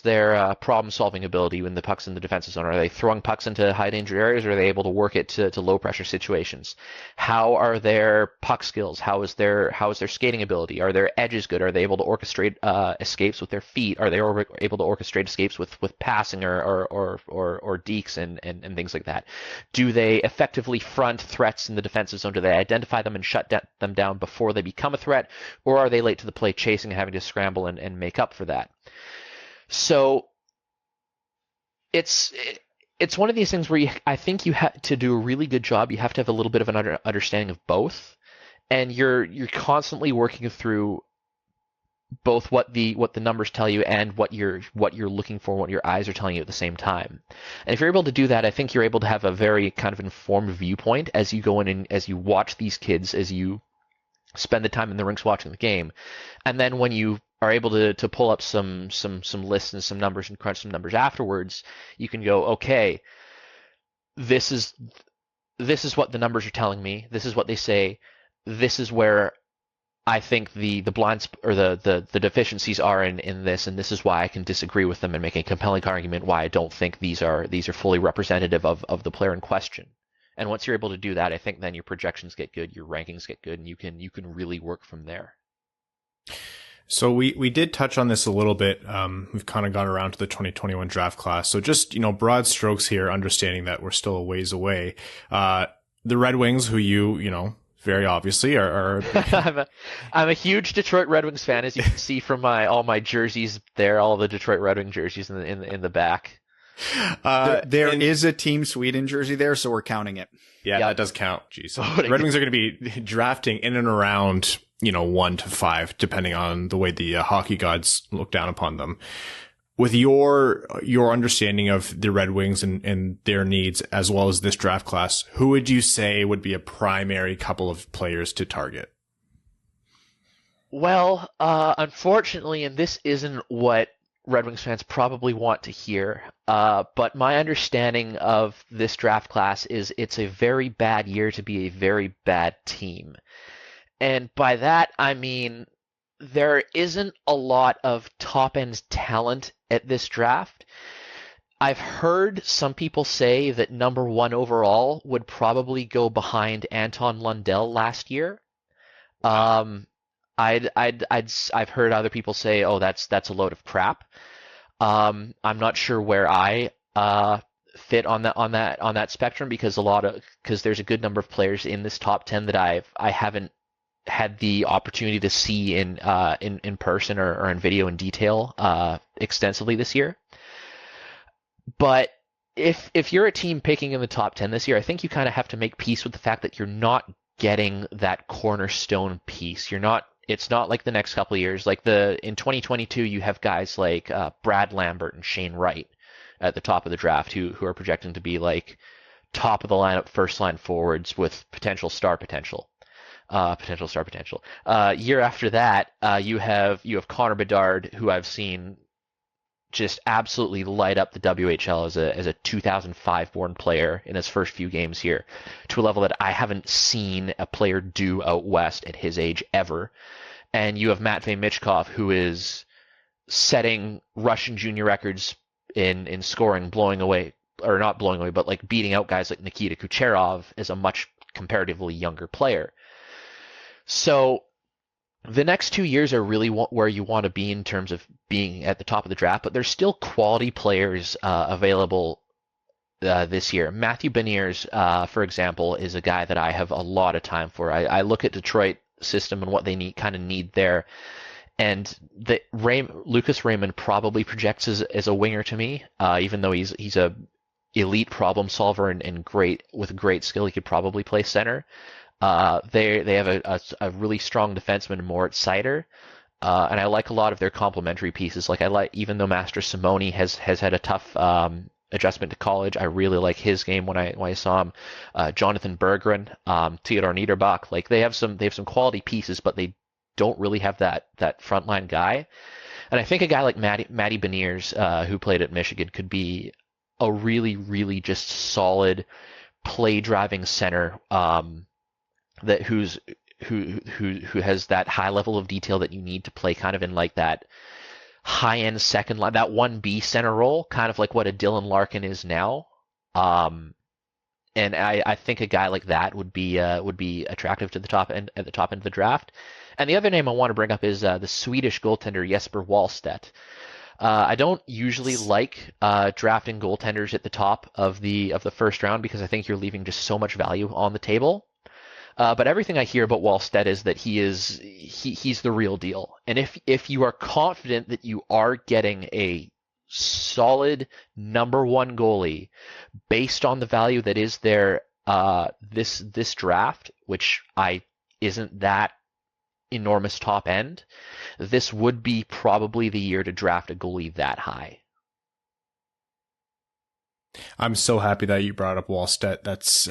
their problem-solving ability when the puck's in the defensive zone? Are they throwing pucks into high-danger areas, or are they able to work it to low-pressure situations? How are their puck skills? How is their skating ability? Are their edges good? Are they able to orchestrate escapes with their feet? Are they able to orchestrate escapes with passing or dekes and things like that? Do they effectively front threats in the defensive zone? Do they identify them and shut them down before they become a threat, or are they late to the play, chasing and having to scramble and make up for that? So it's one of these things where I think you have to do a really good job. You have to have a little bit of an understanding of both, and you're constantly working through both what the numbers tell you and what you're looking for, what your eyes are telling you at the same time. And if you're able to do that, I think you're able to have a very kind of informed viewpoint as you go in and as you watch these kids, as you spend the time in the rinks watching the game. And then when you are able to pull up some lists and some numbers and crunch some numbers afterwards, you can go, okay, this is what the numbers are telling me. This is what they say. This is where I think the blinds or the deficiencies are in this, and this is why I can disagree with them and make a compelling argument why I don't think these are fully representative of the player in question. And once you're able to do that, I think then your projections get good, your rankings get good, and you can really work from there. So we did touch on this a little bit. We've kind of gone around to the 2021 draft class. So just, broad strokes here, understanding that we're still a ways away. The Red Wings, who you know, very obviously are I'm a huge Detroit Red Wings fan, as you can see from all my jerseys there, all the Detroit Red Wings jerseys in the back. There is a Team Sweden jersey there, so we're counting it. Yeah, that does count. Jeez. Red Wings are going to be drafting in and around, 1 to 5, depending on the way the hockey gods look down upon them. With your understanding of the Red Wings and their needs, as well as this draft class, who would you say would be a primary couple of players to target? Well, unfortunately, and this isn't what Red Wings fans probably want to hear, but my understanding of this draft class is it's a very bad year to be a very bad team. And by that, I mean there isn't a lot of top-end talent at this draft. I've heard some people say that number 1 overall would probably go behind Anton Lundell last year. I've heard other people say, oh, that's a load of crap. I'm not sure where I fit on that spectrum, because there's a good number of players in this top 10 that I haven't had the opportunity to see in person or in video in detail extensively this year. But if you're a team picking in the top 10 this year, I think you kind of have to make peace with the fact that you're not getting that cornerstone piece. It's not like the next couple of years. Like in 2022, you have guys like Brad Lambert and Shane Wright at the top of the draft who are projecting to be like top of the lineup first line forwards with potential star potential. Year after that, you have Connor Bedard, who I've seen just absolutely light up the WHL as a 2005 born player in his first few games here, to a level that I haven't seen a player do out west at his age ever. And you have Matvei Michkov, who is setting Russian junior records in scoring, blowing away, or not blowing away, but like beating out guys like Nikita Kucherov as a much comparatively younger player. So the next 2 years are really where you want to be in terms of being at the top of the draft, but there's still quality players available this year. Matthew Beniers, for example, is a guy that I have a lot of time for. I look at Detroit system and what they need there, and Lucas Raymond probably projects as a winger to me, even though he's a elite problem solver and great with great skill. He could probably play center. They have a really strong defenseman, Moritz Seider, and I like a lot of their complementary pieces. Even though Master Simone has had a tough adjustment to college, I really like his game when I saw him. Jonathan Berggren, Theodor Niederbach, they have some quality pieces, but they don't really have that frontline guy. And I think a guy like Matty Beniers, who played at Michigan, could be a really, really just solid play driving center. That who has that high level of detail that you need to play kind of in like that high end second line, that 1B center role, kind of like what a Dylan Larkin is now. And I think a guy like that would be attractive to the top end at the top end of the draft. And the other name I want to bring up is the Swedish goaltender Jesper Wallstedt. I don't usually like drafting goaltenders at the top of the first round, because I think you're leaving just so much value on the table. But everything I hear about Wallstedt is that he's the real deal. And if you are confident that you are getting a solid number 1 goalie based on the value that is there this draft, which isn't that enormous top end, this would be probably the year to draft a goalie that high. I'm so happy that you brought up Wallstedt. That's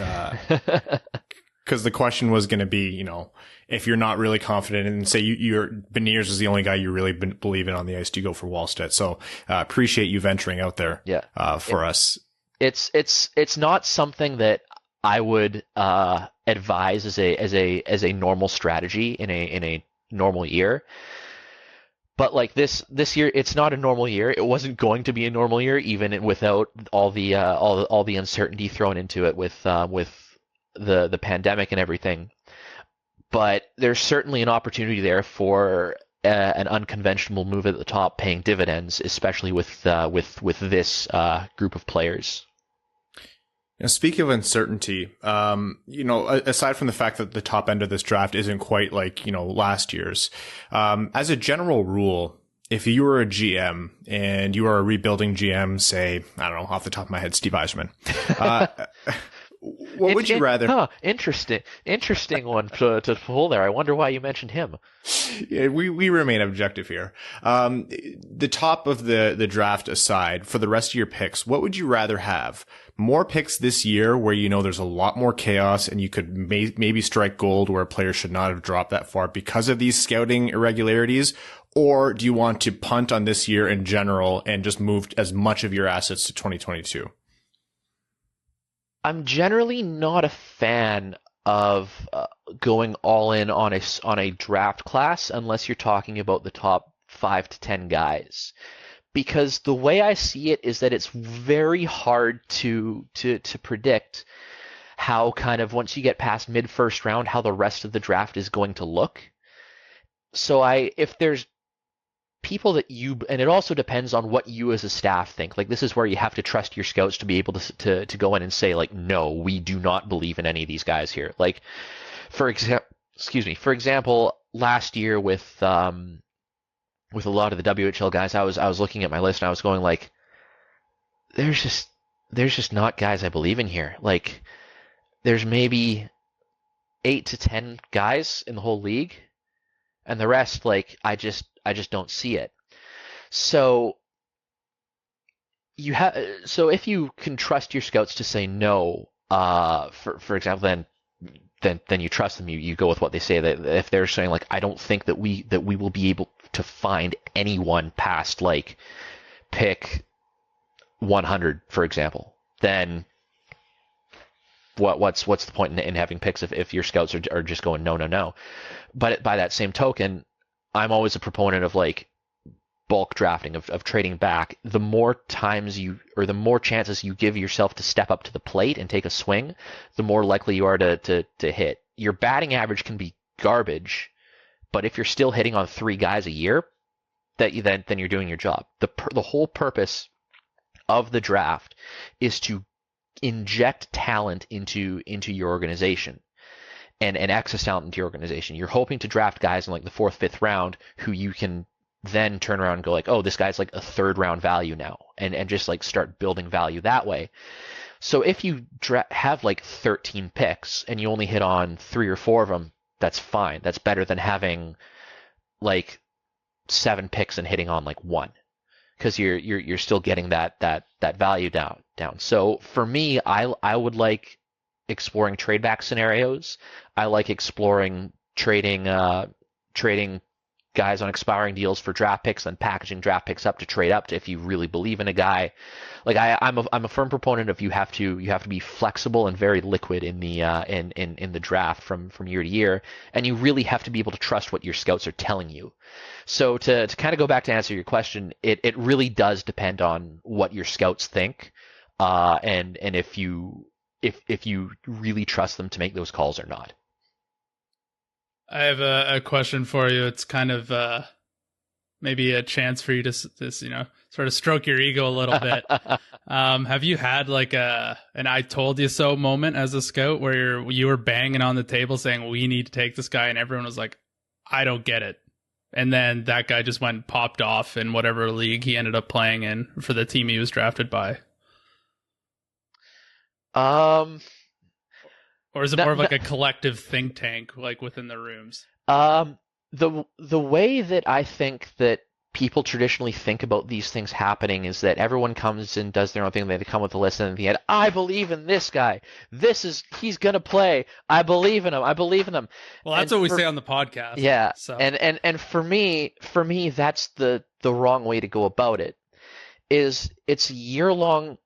because the question was going to be, you know, if you're not really confident and say you're Beniers is the only guy you really believe in on the ice, do you go for Wallstedt? So appreciate you venturing out there for us. It's not something that I would advise as a normal strategy in a normal year. But like this year, it's not a normal year. It wasn't going to be a normal year, even without all the uncertainty thrown into it with the pandemic and everything. But there's certainly an opportunity there for an unconventional move at the top, paying dividends, especially with this group of players. Now, speaking of uncertainty, you know, aside from the fact that the top end of this draft isn't quite like, you know, last year's, as a general rule, if you were a GM and you are a rebuilding GM, say, I don't know, off the top of my head, Steve Yzerman, what would you rather? Interesting one to pull there. I wonder why you mentioned him. Yeah, we remain objective here. The top of the draft aside, for the rest of your picks, what would you rather have? More picks this year where you know there's a lot more chaos and you could maybe strike gold where a player should not have dropped that far because of these scouting irregularities? Or do you want to punt on this year in general and just move as much of your assets to 2022? I'm generally not a fan of going all in on a draft class unless you're talking about the top 5 to 10 guys. Because the way I see it is that it's very hard to predict how kind of once you get past mid-first round, how the rest of the draft is going to look. So if there's people that and it also depends on what you as a staff think. Like this is where you have to trust your scouts to be able to go in and say like, no, we do not believe in any of these guys here. Like, for example, last year with a lot of the WHL guys, I was looking at my list and I was going like, there's just not guys I believe in here. Like, there's maybe 8 to 10 guys in the whole league, and the rest, like, I just don't see it. So if you can trust your scouts to say no, for example, then you trust them. You go with what they say. That if they're saying like, I don't think that we will be able to find anyone past like pick 100, for example, then what's the point in having picks if your scouts are just going no? But by that same token, I'm always a proponent of like bulk drafting, of trading back. The more times the more chances you give yourself to step up to the plate and take a swing, the more likely you are to hit. Your batting average can be garbage, but if you're still hitting on 3 guys a year, then you're doing your job. The whole purpose of the draft is to inject talent into your organization and access talent into your organization. You're hoping to draft guys in like the 4th, 5th round who you can then turn around and go like, oh, this guy's like a 3rd round value now, and just like start building value that way. So if you have like 13 picks and you only hit on 3 or 4 of them, that's fine. That's better than having like 7 picks and hitting on like 1, because you're still getting that value down. So for me, I would like exploring trade back scenarios. I like exploring trading guys on expiring deals for draft picks, and packaging draft picks up to trade up to if you really believe in a guy. Like I'm a firm proponent of you have to be flexible and very liquid in the in the draft from year to year, and you really have to be able to trust what your scouts are telling you. So to kind of go back to answer your question, it really does depend on what your scouts think, and if you really trust them to make those calls or not. I have a question for you. It's kind of maybe a chance for you to sort of stroke your ego a little bit. Have you had like an "I told you so" moment as a scout where you were banging on the table saying we need to take this guy, and everyone was like, I don't get it, and then that guy just went and popped off in whatever league he ended up playing in for the team he was drafted by? Or is it more of like a collective think tank, like within the rooms? the way that I think that people traditionally think about these things happening is that everyone comes and does their own thing. They come with a list, and at the end, I believe in this guy. He's gonna play. I believe in him. I believe in him. Well, that's what we say on the podcast. Yeah. So. And for me, that's the wrong way to go about it. It's a year-long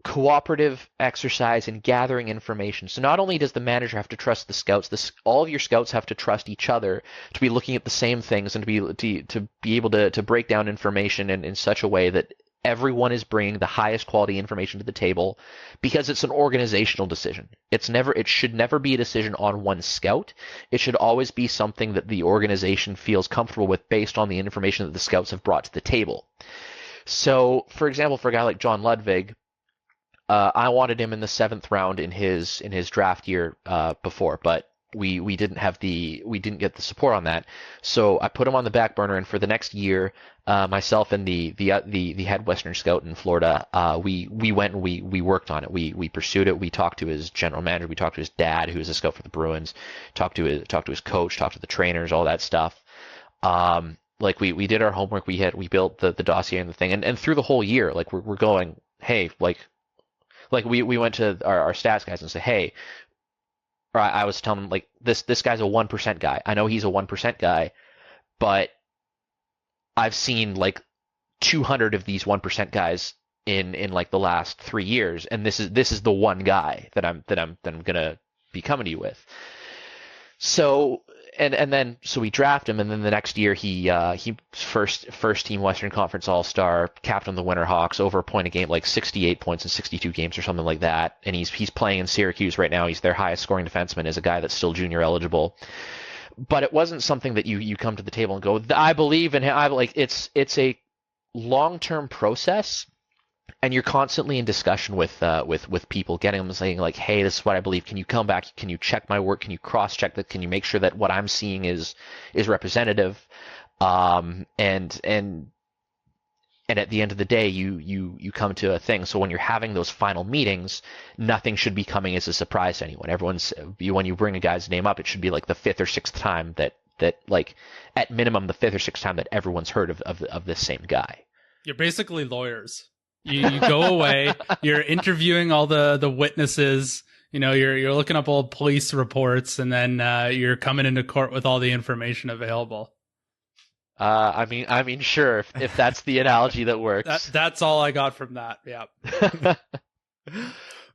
cooperative exercise in gathering information. So not only does the manager have to trust the scouts, all of your scouts have to trust each other to be looking at the same things and to be able to break down information in such a way that everyone is bringing the highest quality information to the table, because it's an organizational decision. It should never be a decision on one scout. It should always be something that the organization feels comfortable with based on the information that the scouts have brought to the table. So, for example, for a guy like John Ludwig, I wanted him in the 7th round in his draft year before, but we didn't get the support on that. So I put him on the back burner, and for the next year, myself and the head Western scout in Florida, we went and we worked on it. We pursued it. We talked to his general manager. We talked to his dad, who was a scout for the Bruins. Talked to his coach. Talked to the trainers. All that stuff. Like we did our homework. We built the dossier and the thing, and through the whole year, like we're going, hey, like we went to our stats guys and said, hey, or I was telling them, like, this guy's a 1% guy. I know he's a 1% guy, but I've seen like 200 of these 1% guys in like the last 3 years, and this is the one guy that I'm gonna be coming to you with. So and then so we draft him, and then the next year he first team Western Conference All-Star, captain of the Winterhawks, over a point a game, like 68 points in 62 games or something like that. And he's playing in Syracuse right now. He's their highest scoring defenseman, is a guy that's still junior eligible. But it wasn't something that you come to the table and go, I believe in him. It's a long-term process. And you're constantly in discussion with people, getting them saying like, hey, this is what I believe. Can you come back? Can you check my work? Can you cross-check that? Can you make sure that what I'm seeing is representative? And at the end of the day, you come to a thing. So when you're having those final meetings, nothing should be coming as a surprise to anyone. When you bring a guy's name up, it should be like the 5th or 6th time that like at minimum the 5th or 6th time that everyone's heard of this same guy. You're basically lawyers. You go away, you're interviewing all the witnesses, you're looking up old police reports, and then you're coming into court with all the information available. I mean, sure, if that's the analogy that works. That's all I got from that. Yeah.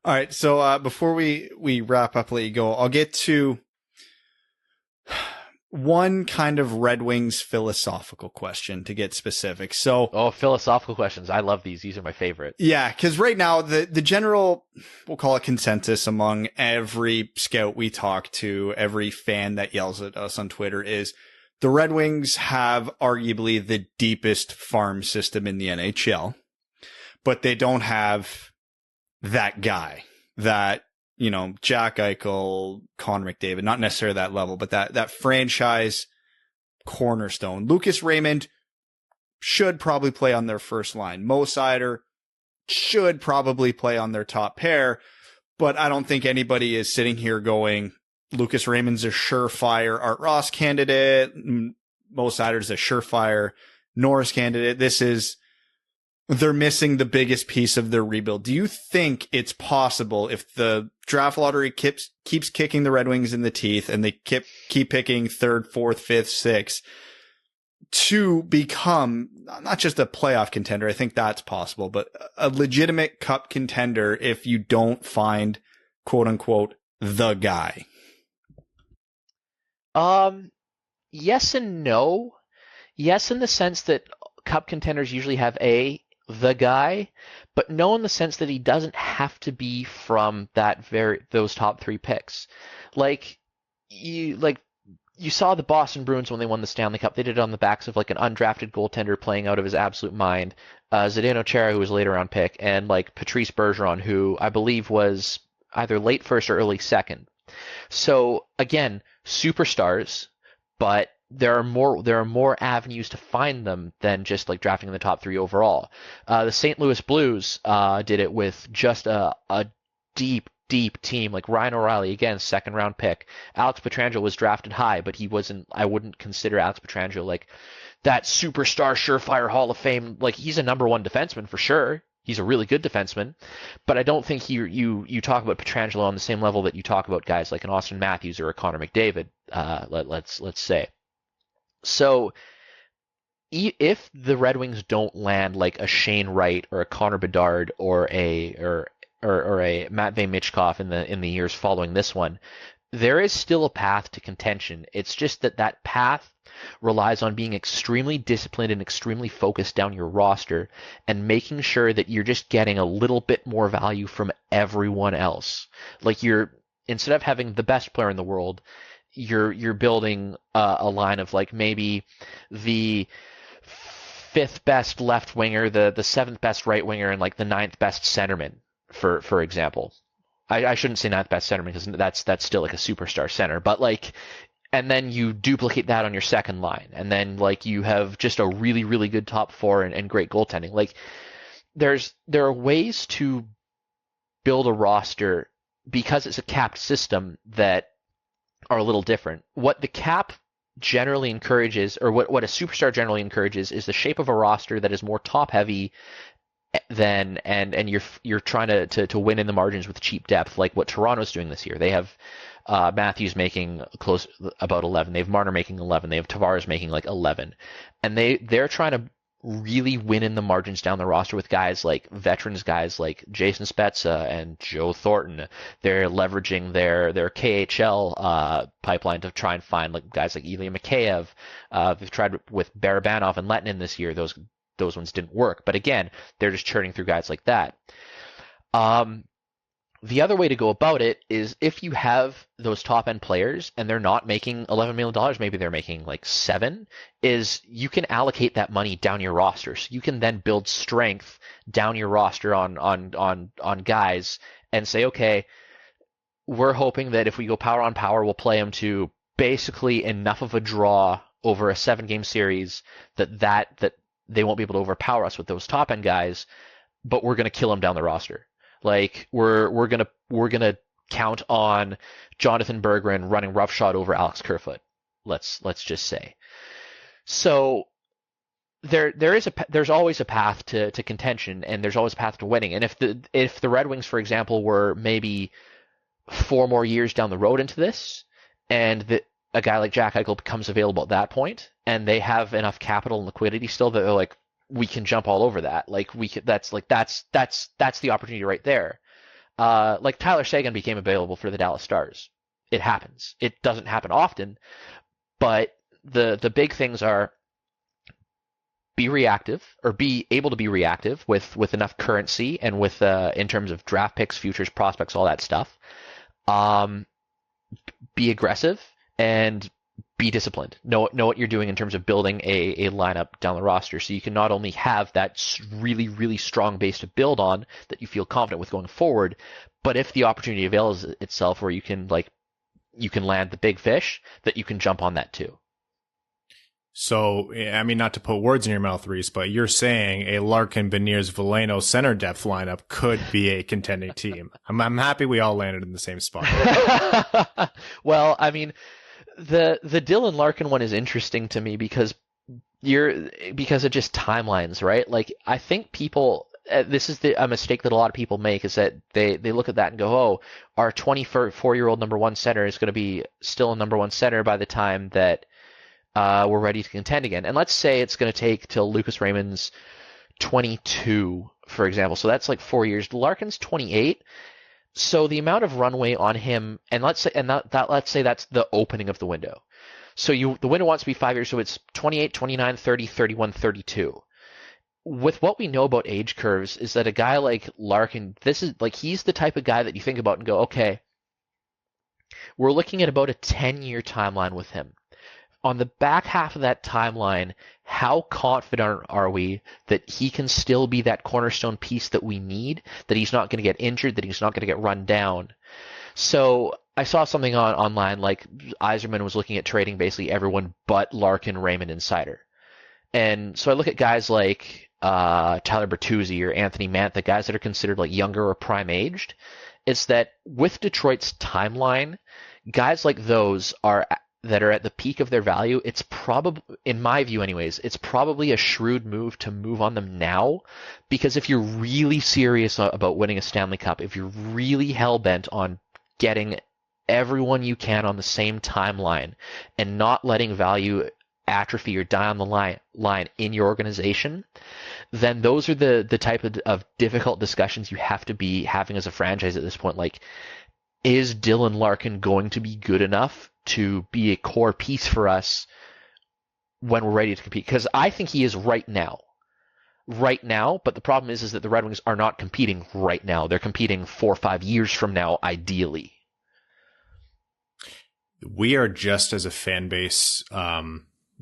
All right. So before we wrap up, let you go, I'll get to one kind of Red Wings philosophical question to get specific. So, philosophical questions. I love these. These are my favorite. Yeah, because right now the general, we'll call it consensus among every scout we talk to, every fan that yells at us on Twitter, is the Red Wings have arguably the deepest farm system in the NHL, but they don't have that guy, that, Jack Eichel, Connor McDavid, not necessarily that level, but that franchise cornerstone. Lucas Raymond should probably play on their first line. Mo Seider should probably play on their top pair, but I don't think anybody is sitting here going, Lucas Raymond's a surefire Art Ross candidate. Mo Seider's a surefire Norris candidate. They're missing the biggest piece of their rebuild. Do you think it's possible, if the draft lottery keeps kicking the Red Wings in the teeth and they keep picking 3rd, 4th, 5th, 6th, to become not just a playoff contender? I think that's possible, but a legitimate cup contender if you don't find, quote unquote, the guy. Yes and no. Yes, in the sense that cup contenders usually have the guy, but no in the sense that he doesn't have to be from those top 3 picks. Like you saw the Boston Bruins when they won the Stanley Cup. They did it on the backs of like an undrafted goaltender playing out of his absolute mind, Zdeno Chara, who was a later round pick, and like Patrice Bergeron, who I believe was either late first or early second. So again, superstars, but there are more avenues to find them than just like drafting in the top 3 overall. The St. Louis Blues did it with just a deep deep team. Like Ryan O'Reilly, again, second round pick. Alex Pietrangelo was drafted high, but I wouldn't consider Alex Pietrangelo like that superstar, surefire Hall of Fame. Like, he's a number one defenseman for sure. He's a really good defenseman, but I don't think you talk about Pietrangelo on the same level that you talk about guys like an Austin Matthews or a Connor McDavid. Let's say. So if the Red Wings don't land like a Shane Wright or a Connor Bedard or a Matvei Michkov in the years following this one, there is still a path to contention. It's just that path relies on being extremely disciplined and extremely focused down your roster and making sure that you're just getting a little bit more value from everyone else. Like, instead of having the best player in the world, you're building a line of like maybe the fifth best left winger, the seventh best right winger, and like the ninth best centerman, for example. I shouldn't say ninth best centerman because that's still like a superstar center, but like, and then you duplicate that on your second line, and then like you have just a really, really good top four and great goaltending. Like, there are ways to build a roster because it's a capped system that are a little different. What the cap generally encourages, or what a superstar generally encourages, is the shape of a roster that is more top heavy than and you're trying to win in the margins with cheap depth, like what Toronto's doing this year. They have Matthews making close about 11. They have Marner making 11. They have Tavares making like 11, and they're trying to really win in the margins down the roster with guys like veterans, guys like Jason Spezza and Joe Thornton. They're leveraging their KHL pipeline to try and find like guys like Ilya Mikheyev. They've tried with Barabanov and Lettinen this year. Those ones didn't work, but again, they're just churning through guys like that. The other way to go about it is if you have those top end players and they're not making $11 million, maybe they're making like $7 million, is you can allocate that money down your roster. So you can then build strength down your roster on guys and say, okay, we're hoping that if we go power on power, we'll play them to basically enough of a draw over a 7-game series that they won't be able to overpower us with those top end guys, but we're going to kill them down the roster. Like, we're gonna count on Jonathan Berggren running roughshod over Alex Kerfoot. Let's just say. So there's always a path to contention, and there's always a path to winning. And if the Red Wings, for example, were maybe 4 more years down the road into this, and a guy like Jack Eichel becomes available at that point, and they have enough capital and liquidity still that they're like, we can jump all over that. Like, that's the opportunity right there. Like Tyler Seguin became available for the Dallas Stars. It happens. It doesn't happen often, but the big things are be reactive, or be able to be reactive with enough currency and with in terms of draft picks, futures, prospects, all that stuff. Be aggressive and be disciplined. Know what you're doing in terms of building a lineup down the roster, so you can not only have that really, really strong base to build on that you feel confident with going forward, but if the opportunity avails itself where you can land the big fish, that you can jump on that too. So, I mean, not to put words in your mouth, Rhys, but you're saying a Larkin, Beniers, Veleno center depth lineup could be a contending team. I'm happy we all landed in the same spot. Well, I mean, the Dylan Larkin one is interesting to me because of just timelines, right? Like, I think people, this is a mistake that a lot of people make, is that they look at that and go, oh, our 24-year-old number one center is going to be still a number one center by the time that we're ready to contend again. And let's say it's going to take till Lucas Raymond's 22, for example. So that's like 4 years. Larkin's 28. So the amount of runway on him, and let's say that's the opening of the window. So the window wants to be 5 years, so it's 28, 29, 30, 31, 32. With what we know about age curves is that a guy like Larkin, he's the type of guy that you think about and go, okay, we're looking at about a 10-year timeline with him. On the back half of that timeline, how confident are we that he can still be that cornerstone piece that we need, that he's not going to get injured, that he's not going to get run down? So I saw something online, like Yzerman was looking at trading basically everyone but Larkin, Raymond, and Seider. And so I look at guys like Tyler Bertuzzi or Anthony Mantha, guys that are considered like younger or prime aged, is that with Detroit's timeline, guys like those that are at the peak of their value, it's probably, in my view anyways, it's probably a shrewd move to move on them now, because if you're really serious about winning a Stanley Cup, if you're really hell-bent on getting everyone you can on the same timeline and not letting value atrophy or die on the line in your organization, then those are the type of difficult discussions you have to be having as a franchise at this point. Like, is Dylan Larkin going to be good enough to be a core piece for us when we're ready to compete? Because I think he is right now, but the problem is that the Red Wings are not competing right now. They're competing 4 or 5 years from now, ideally. We are just, as a fan base,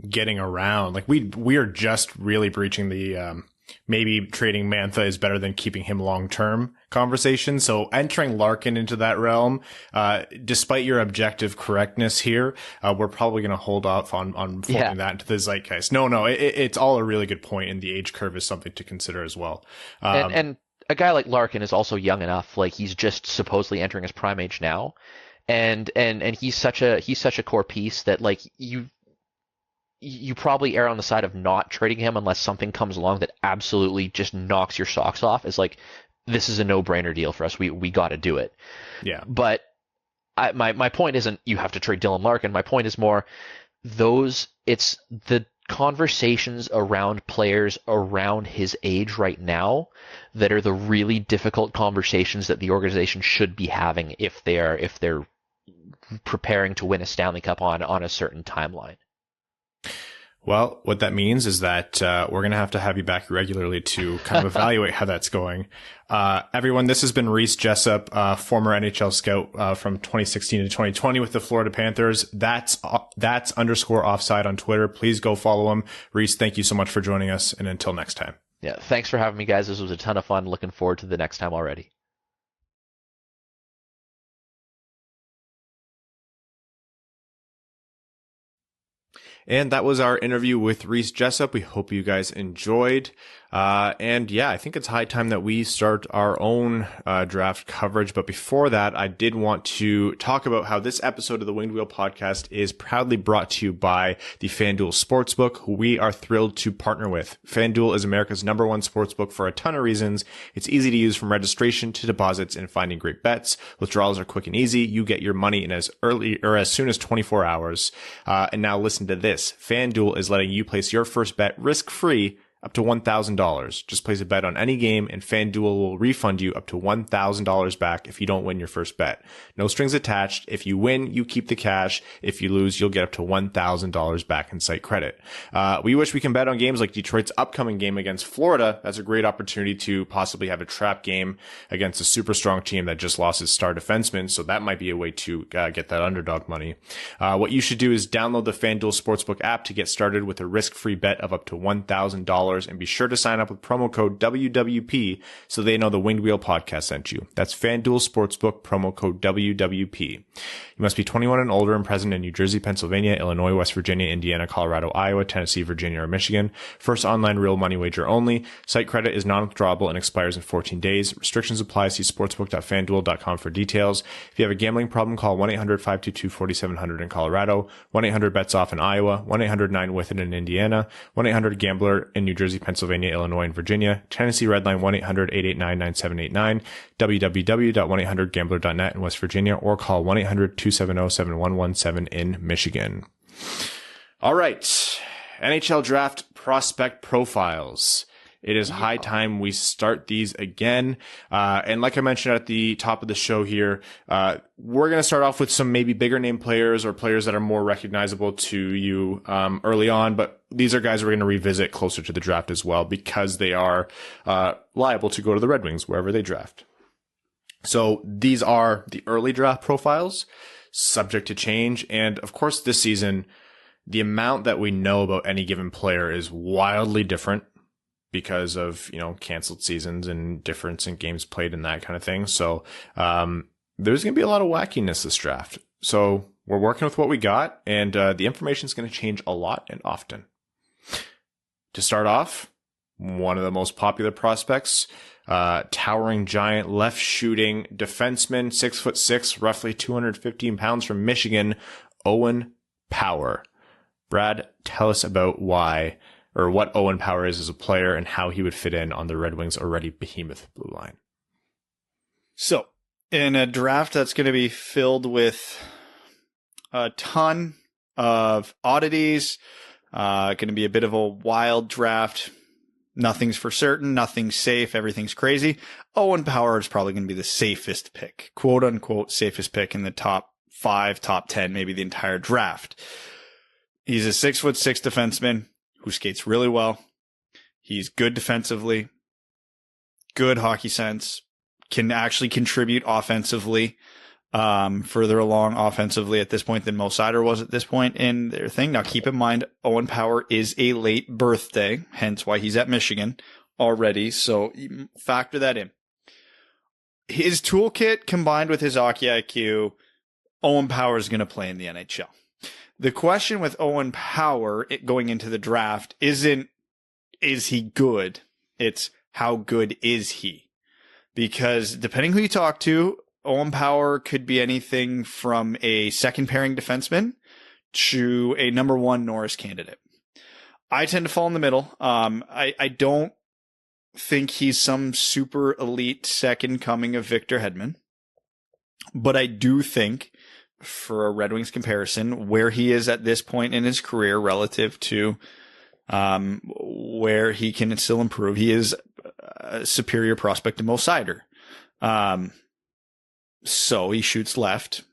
getting around. Like, we are just really breaching the maybe trading Mantha is better than keeping him long-term conversation. So entering Larkin into that realm, despite your objective correctness here, we're probably going to hold off on folding that into the zeitgeist. No, it's all a really good point, and the age curve is something to consider as well. And a guy like Larkin is also young enough. Like, he's just supposedly entering his prime age now. And he's such a core piece that, like, you probably err on the side of not trading him unless something comes along that absolutely just knocks your socks off. It's like, this is a no-brainer deal for us. We got to do it. Yeah. But my point isn't you have to trade Dylan Larkin. My point is more it's the conversations around players around his age right now that are the really difficult conversations that the organization should be having if they're preparing to win a Stanley Cup on a certain timeline. Well, what that means is that we're going to have you back regularly to kind of evaluate how that's going. Everyone, this has been Rhys Jessop, former NHL scout from 2016 to 2020 with the Florida Panthers. That's _offside on Twitter. Please go follow him. Rhys, thank you so much for joining us, and until next time. Yeah, thanks for having me, guys. This was a ton of fun. Looking forward to the next time already. And that was our interview with Rhys Jessop. We hope you guys enjoyed. And yeah, I think it's high time that we start our own draft coverage. But before that, I did want to talk about how this episode of the Winged Wheel podcast is proudly brought to you by the FanDuel Sportsbook, who we are thrilled to partner with. FanDuel is America's #1 sportsbook for a ton of reasons. It's easy to use from registration to deposits and finding great bets. Withdrawals are quick and easy. You get your money in as early or as soon as 24 hours. And now listen to this. FanDuel is letting you place your first bet risk-free up to $1,000. Just place a bet on any game and FanDuel will refund you up to $1,000 back if you don't win your first bet. No strings attached. If you win, you keep the cash. If you lose, you'll get up to $1,000 back in site credit. We wish we can bet on games like Detroit's upcoming game against Florida. That's a great opportunity to possibly have a trap game against a super strong team that just lost its star defenseman. So that might be a way to get that underdog money. What you should do is download the FanDuel Sportsbook app to get started with a risk-free bet of up to $1,000. And be sure to sign up with promo code WWP so they know the Winged Wheel podcast sent you. That's FanDuel Sportsbook, promo code WWP. You must be 21 and older and present in New Jersey, Pennsylvania, Illinois, West Virginia, Indiana, Colorado, Iowa, Tennessee, Virginia, or Michigan. First online real money wager only. Site credit is non-withdrawable and expires in 14 days. Restrictions apply. See sportsbook.fanduel.com for details. If you have a gambling problem, call 1-800-522-4700 in Colorado, 1-800-BETS-OFF in Iowa, 1-800-9-WITH-IT in Indiana, 1-800-GAMBLER in New Jersey, Pennsylvania, Illinois, and Virginia. Tennessee Redline 1-800-889-9789, www.1800gambler.net in West Virginia, or call 1-800-270-7117 in Michigan. All right. NHL Draft Prospect Profiles. It is high time we start these again. And like I mentioned at the top of the show here, we're going to start off with some maybe bigger name players or players that are more recognizable to you early on. But these are guys we're going to revisit closer to the draft as well because they are liable to go to the Red Wings wherever they draft. So these are the early draft profiles, subject to change. And of course, this season, the amount that we know about any given player is wildly different, because of, canceled seasons and difference in games played and that kind of thing. So, there's going to be a lot of wackiness this draft. So we're working with what we got, and the information is going to change a lot and often. To start off, one of the most popular prospects. Towering giant, left shooting defenseman, 6'6", roughly 215 pounds from Michigan, Owen Power. Brad, tell us about why or what Owen Power is as a player and how he would fit in on the Red Wings' already behemoth blue line. So, in a draft that's going to be filled with a ton of oddities, going to be a bit of a wild draft. Nothing's for certain, nothing's safe, everything's crazy. Owen Power is probably going to be the safest pick, quote unquote safest pick in the top 5, top 10, maybe the entire draft. He's a 6'6" defenseman who skates really well. He's good defensively, good hockey sense, can actually contribute offensively, further along offensively at this point than Moritz Seider was at this point in their thing. Now, keep in mind, Owen Power is a late birthday, hence why he's at Michigan already. So factor that in. His toolkit combined with his hockey IQ, Owen Power is going to play in the NHL. The question with Owen Power going into the draft isn't, is he good? It's how good is he? Because depending who you talk to, Owen Power could be anything from a second pairing defenseman to a number 1 Norris candidate. I tend to fall in the middle. I don't think he's some super elite second coming of Victor Hedman, but I do think, for a Red Wings comparison, where he is at this point in his career relative to where he can still improve, he is a superior prospect to Moritz Seider. So he shoots left.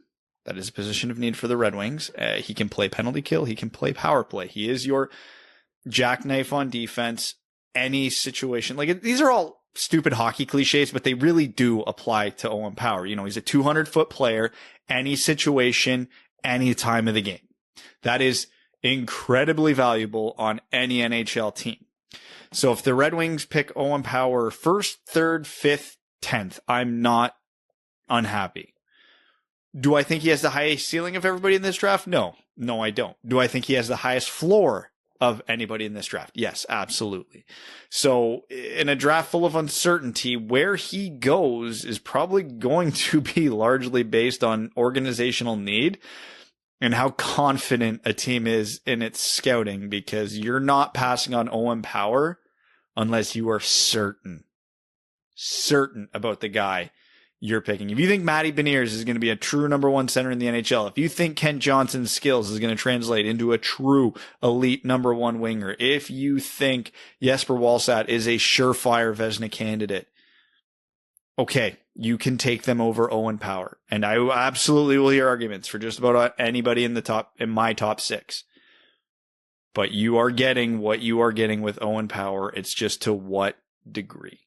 That is a position of need for the Red Wings. He can play penalty kill. He can play power play. He is your jackknife on defense. Any situation. Like, these are all stupid hockey cliches, but they really do apply to Owen Power. You know, he's a 200-foot player. Any situation, any time of the game. That is incredibly valuable on any NHL team. So if the Red Wings pick Owen Power 1st, 3rd, 5th, 10th, I'm not unhappy. Do I think he has the highest ceiling of everybody in this draft? No, I don't. Do I think he has the highest floor of anybody in this draft? Yes, absolutely. So in a draft full of uncertainty, where he goes is probably going to be largely based on organizational need and how confident a team is in its scouting, because you're not passing on Owen Power unless you are certain about the guy you're picking. If you think Matty Beniers is going to be a true number 1 center in the NHL, if you think Kent Johnson's skills is going to translate into a true elite number 1 winger, if you think Jesper Wallsat is a surefire Vezina candidate, okay, you can take them over Owen Power. And I absolutely will hear arguments for just about anybody in my top 6. But you are getting what you are getting with Owen Power. It's just to what degree.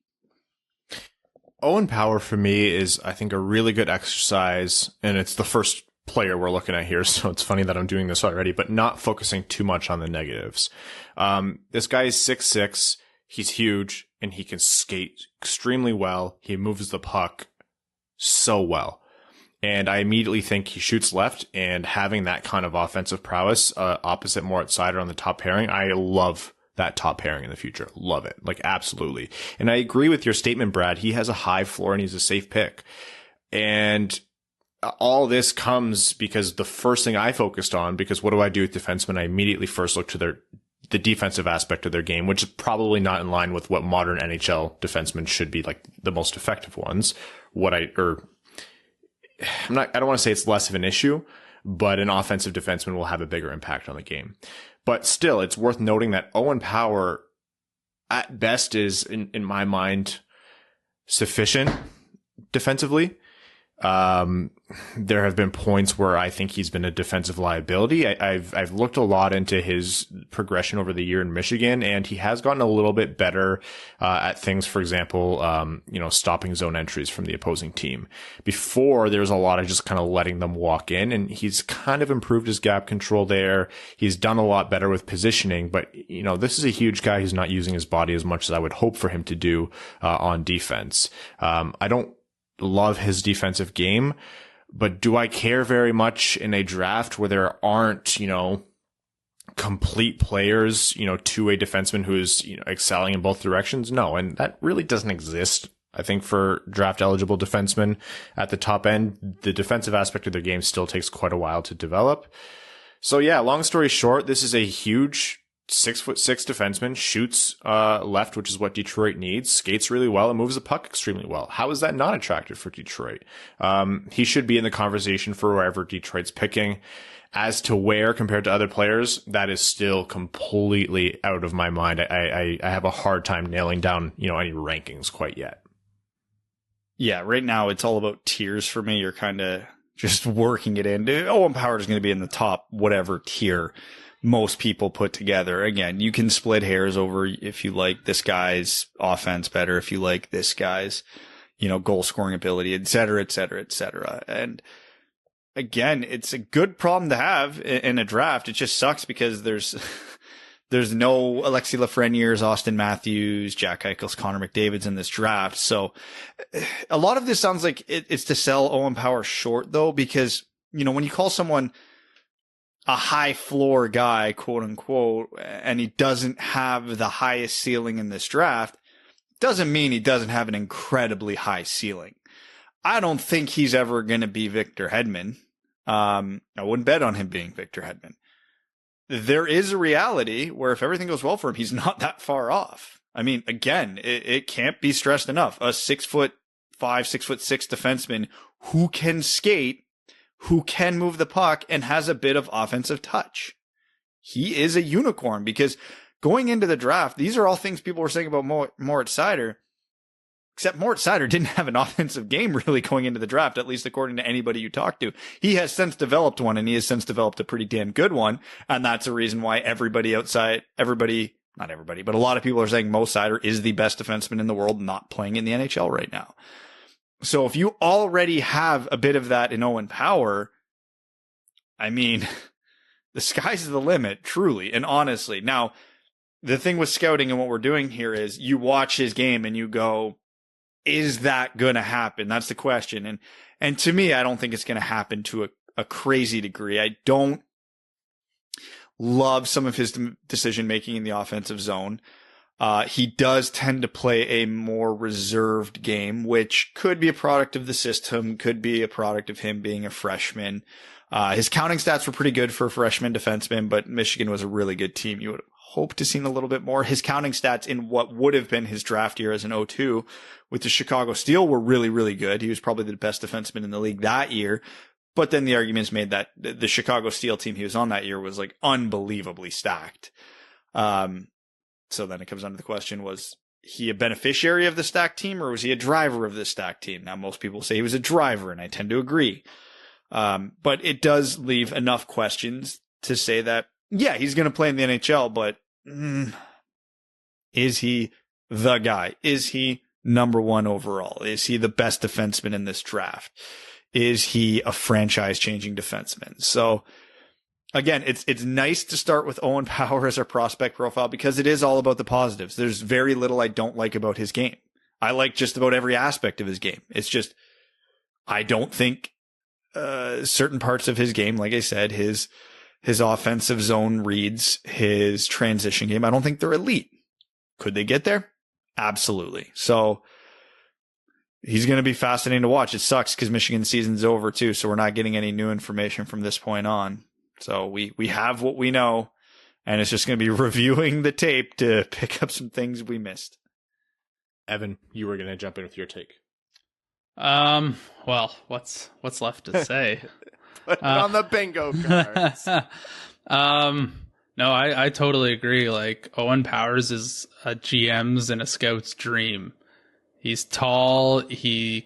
Owen Power for me is, I think, a really good exercise, and it's the first player we're looking at here, so it's funny that I'm doing this already, but not focusing too much on the negatives. This guy is 6'6", he's huge, and he can skate extremely well. He moves the puck so well. And I immediately think he shoots left, and having that kind of offensive prowess opposite Moritz Seider on the top pairing, I love that top pairing in the future. Love it. Like, absolutely. And I agree with your statement, Brad. He has a high floor and he's a safe pick. And all this comes because the first thing I focused on, because what do I do with defensemen? I immediately first look to the defensive aspect of their game, which is probably not in line with what modern NHL defensemen should be, like the most effective ones. I don't want to say it's less of an issue, but an offensive defenseman will have a bigger impact on the game. But still, it's worth noting that Owen Power, at best, is, in my mind, sufficient defensively. There have been points where I think he's been a defensive liability. I've looked a lot into his progression over the year in Michigan, and he has gotten a little bit better at things. For example, stopping zone entries from the opposing team. Before, there was a lot of just kind of letting them walk in, and he's kind of improved his gap control there. He's done a lot better with positioning, but this is a huge guy who's not using his body as much as I would hope for him to do on defense. I don't love his defensive game, but do I care very much in a draft where there aren't, complete players, two-way defenseman who is, excelling in both directions? No. And that really doesn't exist, I think, for draft eligible defensemen at the top end. The defensive aspect of their game still takes quite a while to develop. So yeah, long story short, this is a huge 6'6" defenseman, shoots left, which is what Detroit needs, skates really well, and moves the puck extremely well. How is that not attractive for Detroit? He should be in the conversation for wherever Detroit's picking. As to where compared to other players, that is still completely out of my mind. I have a hard time nailing down, any rankings quite yet. Yeah, right now it's all about tiers for me. You're kind of just working it in. Owen Power is going to be in the top whatever tier most people put together. Again, you can split hairs over if you like this guy's offense better, if you like this guy's, goal scoring ability, et cetera, et cetera, et cetera. And again, it's a good problem to have in a draft. It just sucks because there's no Alexis Lafreniere, Austin Matthews, Jack Eichels, Connor McDavid's in this draft. So a lot of this sounds like it's to sell Owen Power short, though, because, when you call someone a high floor guy, quote unquote, and he doesn't have the highest ceiling in this draft, doesn't mean he doesn't have an incredibly high ceiling. I don't think he's ever going to be Victor Hedman. I wouldn't bet on him being Victor Hedman. There is a reality where if everything goes well for him, he's not that far off. I mean, again, it can't be stressed enough. A 6'5", 6'6" defenseman who can skate, who can move the puck, and has a bit of offensive touch. He is a unicorn, because going into the draft, these are all things people were saying about Moritz Seider. Except Moritz Seider didn't have an offensive game really going into the draft, at least according to anybody you talk to. He has since developed one, and he has since developed a pretty damn good one. And that's a reason why not everybody, but a lot of people are saying Mo Seider is the best defenseman in the world not playing in the NHL right now. So if you already have a bit of that in Owen Power, I mean, the sky's the limit, truly and honestly. Now, the thing with scouting and what we're doing here is you watch his game and you go, is that going to happen? That's the question. And to me, I don't think it's going to happen to a crazy degree. I don't love some of his decision-making in the offensive zone. He does tend to play a more reserved game, which could be a product of the system, could be a product of him being a freshman. His counting stats were pretty good for a freshman defenseman, but Michigan was a really good team. You would hope to see a little bit more. His counting stats in what would have been his draft year as an 0-2 with the Chicago Steel were really, really good. He was probably the best defenseman in the league that year. But then the argument's made that the Chicago Steel team he was on that year was like unbelievably stacked. So then it comes down to the question, was he a beneficiary of the stacked team, or was he a driver of the stacked team? Now, most people say he was a driver, and I tend to agree. But it does leave enough questions to say that, yeah, he's going to play in the NHL, but is he the guy? Is he number one overall? Is he the best defenseman in this draft? Is he a franchise-changing defenseman? So, again, it's nice to start with Owen Power as our prospect profile because it is all about the positives. There's very little I don't like about his game. I like just about every aspect of his game. It's just, I don't think certain parts of his game, like I said, his offensive zone reads, his transition game, I don't think they're elite. Could they get there? Absolutely. So he's going to be fascinating to watch. It sucks because Michigan season's over too, so we're not getting any new information from this point on. So we have what we know, and it's just going to be reviewing the tape to pick up some things we missed. Evan, you were going to jump in with your take. Well, what's left to say? Put it on the bingo cards. No, I totally agree. Like, Owen Powers is a GM's and a scout's dream. He's tall. He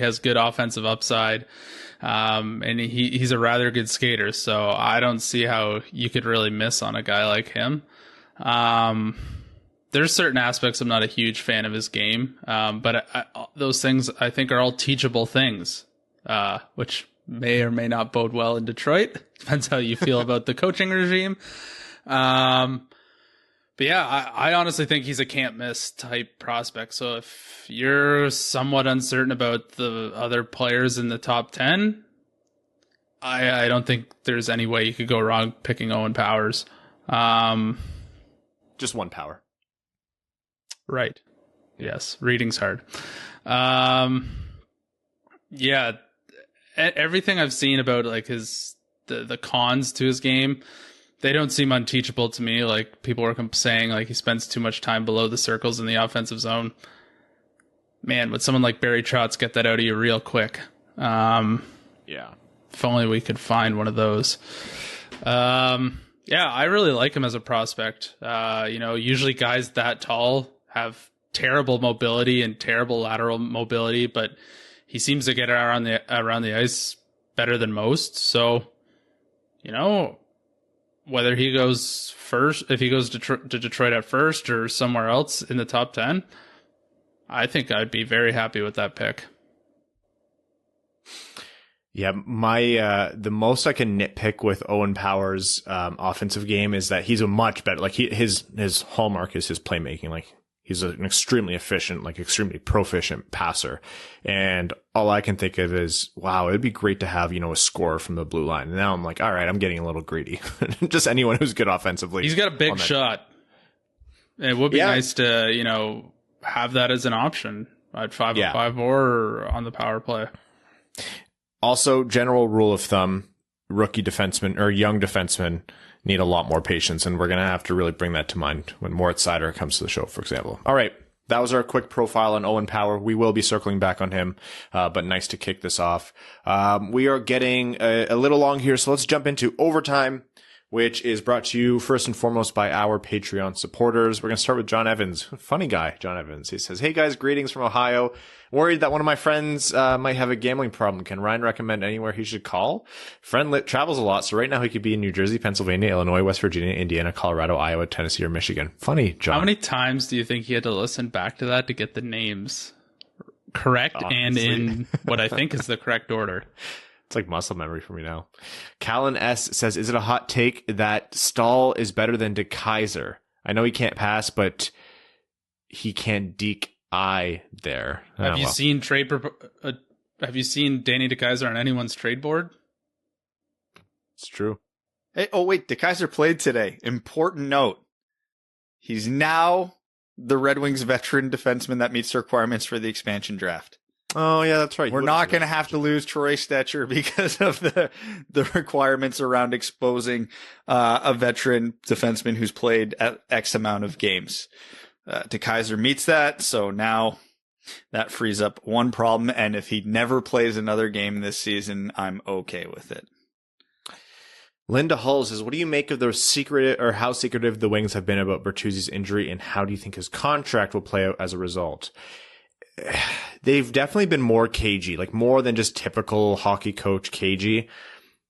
has good offensive upside. And he's a rather good skater. So I don't see how you could really miss on a guy like him. There's certain aspects I'm not a huge fan of his game. But those things I think are all teachable things, which may or may not bode well in Detroit. Depends how you feel about the coaching regime. But yeah, I honestly think he's a can't miss type prospect. So if you're somewhat uncertain about the other players in the top 10, I don't think there's any way you could go wrong picking Owen Powers. Just one Power. Right. Yes. Reading's hard. Yeah. Everything I've seen about like the cons to his game, they don't seem unteachable to me. Like people were saying like he spends too much time below the circles in the offensive zone. Man, would someone like Barry Trotz get that out of you real quick? Yeah. If only we could find one of those. Yeah, I really like him as a prospect. Usually guys that tall have terrible mobility and terrible lateral mobility, but he seems to get around the ice better than most. So, whether he goes first, if he goes to Detroit at first or somewhere else in the top 10, I think I'd be very happy with that pick. Yeah, the most I can nitpick with Owen Power's offensive game is that he's a much better, like his hallmark is his playmaking. Like he's an extremely efficient, like extremely proficient passer. And all I can think of is, wow, it'd be great to have, a scorer from the blue line. And now I'm like, all right, I'm getting a little greedy. Just anyone who's good offensively. He's got a big shot. And it would be nice to, have that as an option at 5-on-5 or on the power play. Also, general rule of thumb, rookie defensemen or young defensemen need a lot more patience, and we're going to have to really bring that to mind when Moritz Seider comes to the show, for example. All right, that was our quick profile on Owen Power. We will be circling back on him, but nice to kick this off. We are getting a little long here, so let's jump into overtime, which is brought to you first and foremost by our Patreon supporters. We're going to start with John Evans. Funny guy, John Evans. He says, "Hey guys, greetings from Ohio. Worried that one of my friends might have a gambling problem. Can Ryan recommend anywhere he should call? Friend travels a lot, so right now he could be in New Jersey, Pennsylvania, Illinois, West Virginia, Indiana, Colorado, Iowa, Tennessee, or Michigan." Funny, John. How many times do you think he had to listen back to that to get the names correct and in what I think is the correct order? It's like muscle memory for me now. Callan S. says, "Is it a hot take that Stahl is better than De Kaiser? I know he can't pass, but he can deke eye there." Have you seen Danny De Kaiser on anyone's trade board? It's true. Hey, wait, De Kaiser played today. Important note. He's now the Red Wings veteran defenseman that meets the requirements for the expansion draft. Oh, yeah, that's right. We're not going to have to lose Troy Stetcher because of the requirements around exposing a veteran defenseman who's played at X amount of games. De Kaiser meets that, so now that frees up one problem, and if he never plays another game this season, I'm okay with it. Linda Hull says, "What do you make of the secret, or how secretive the Wings have been about Bertuzzi's injury, and how do you think his contract will play out as a result?" They've definitely been more cagey, like more than just typical hockey coach cagey.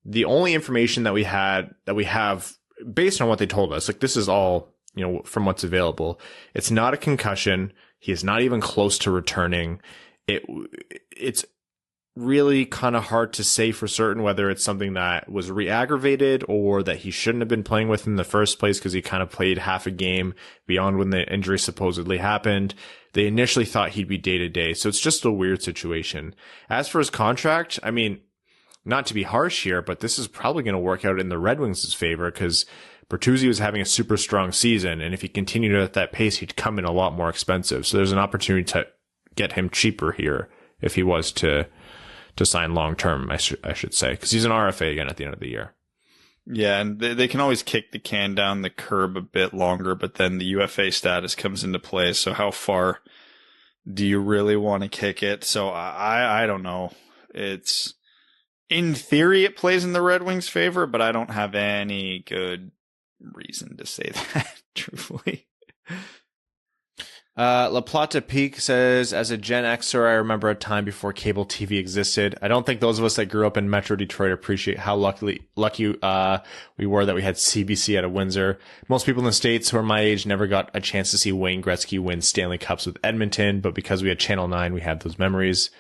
The only information that we have based on what they told us, like this is all, from what's available. It's not a concussion. He is not even close to returning. It's really kind of hard to say for certain whether it's something that was re-aggravated or that he shouldn't have been playing with in the first place because he kind of played half a game beyond when the injury supposedly happened. They initially thought he'd be day-to-day, so it's just a weird situation. As for his contract, I mean, not to be harsh here, but this is probably going to work out in the Red Wings' favor because Bertuzzi was having a super strong season, and if he continued at that pace, he'd come in a lot more expensive. So there's an opportunity to get him cheaper here if he was to sign long-term, I should say, because he's an RFA again at the end of the year. Yeah, and they can always kick the can down the curb a bit longer, but then the UFA status comes into play. So how far do you really want to kick it? So I don't know. It's in theory it plays in the Red Wings' favor, but I don't have any good reason to say that, truthfully. La Plata Peak says, "As a Gen Xer, I remember a time before cable TV existed. I don't think those of us that grew up in Metro Detroit appreciate how lucky we were that we had CBC out of Windsor. Most people in the States who are my age never got a chance to see Wayne Gretzky win Stanley Cups with Edmonton, but because we had Channel 9, we had those memories.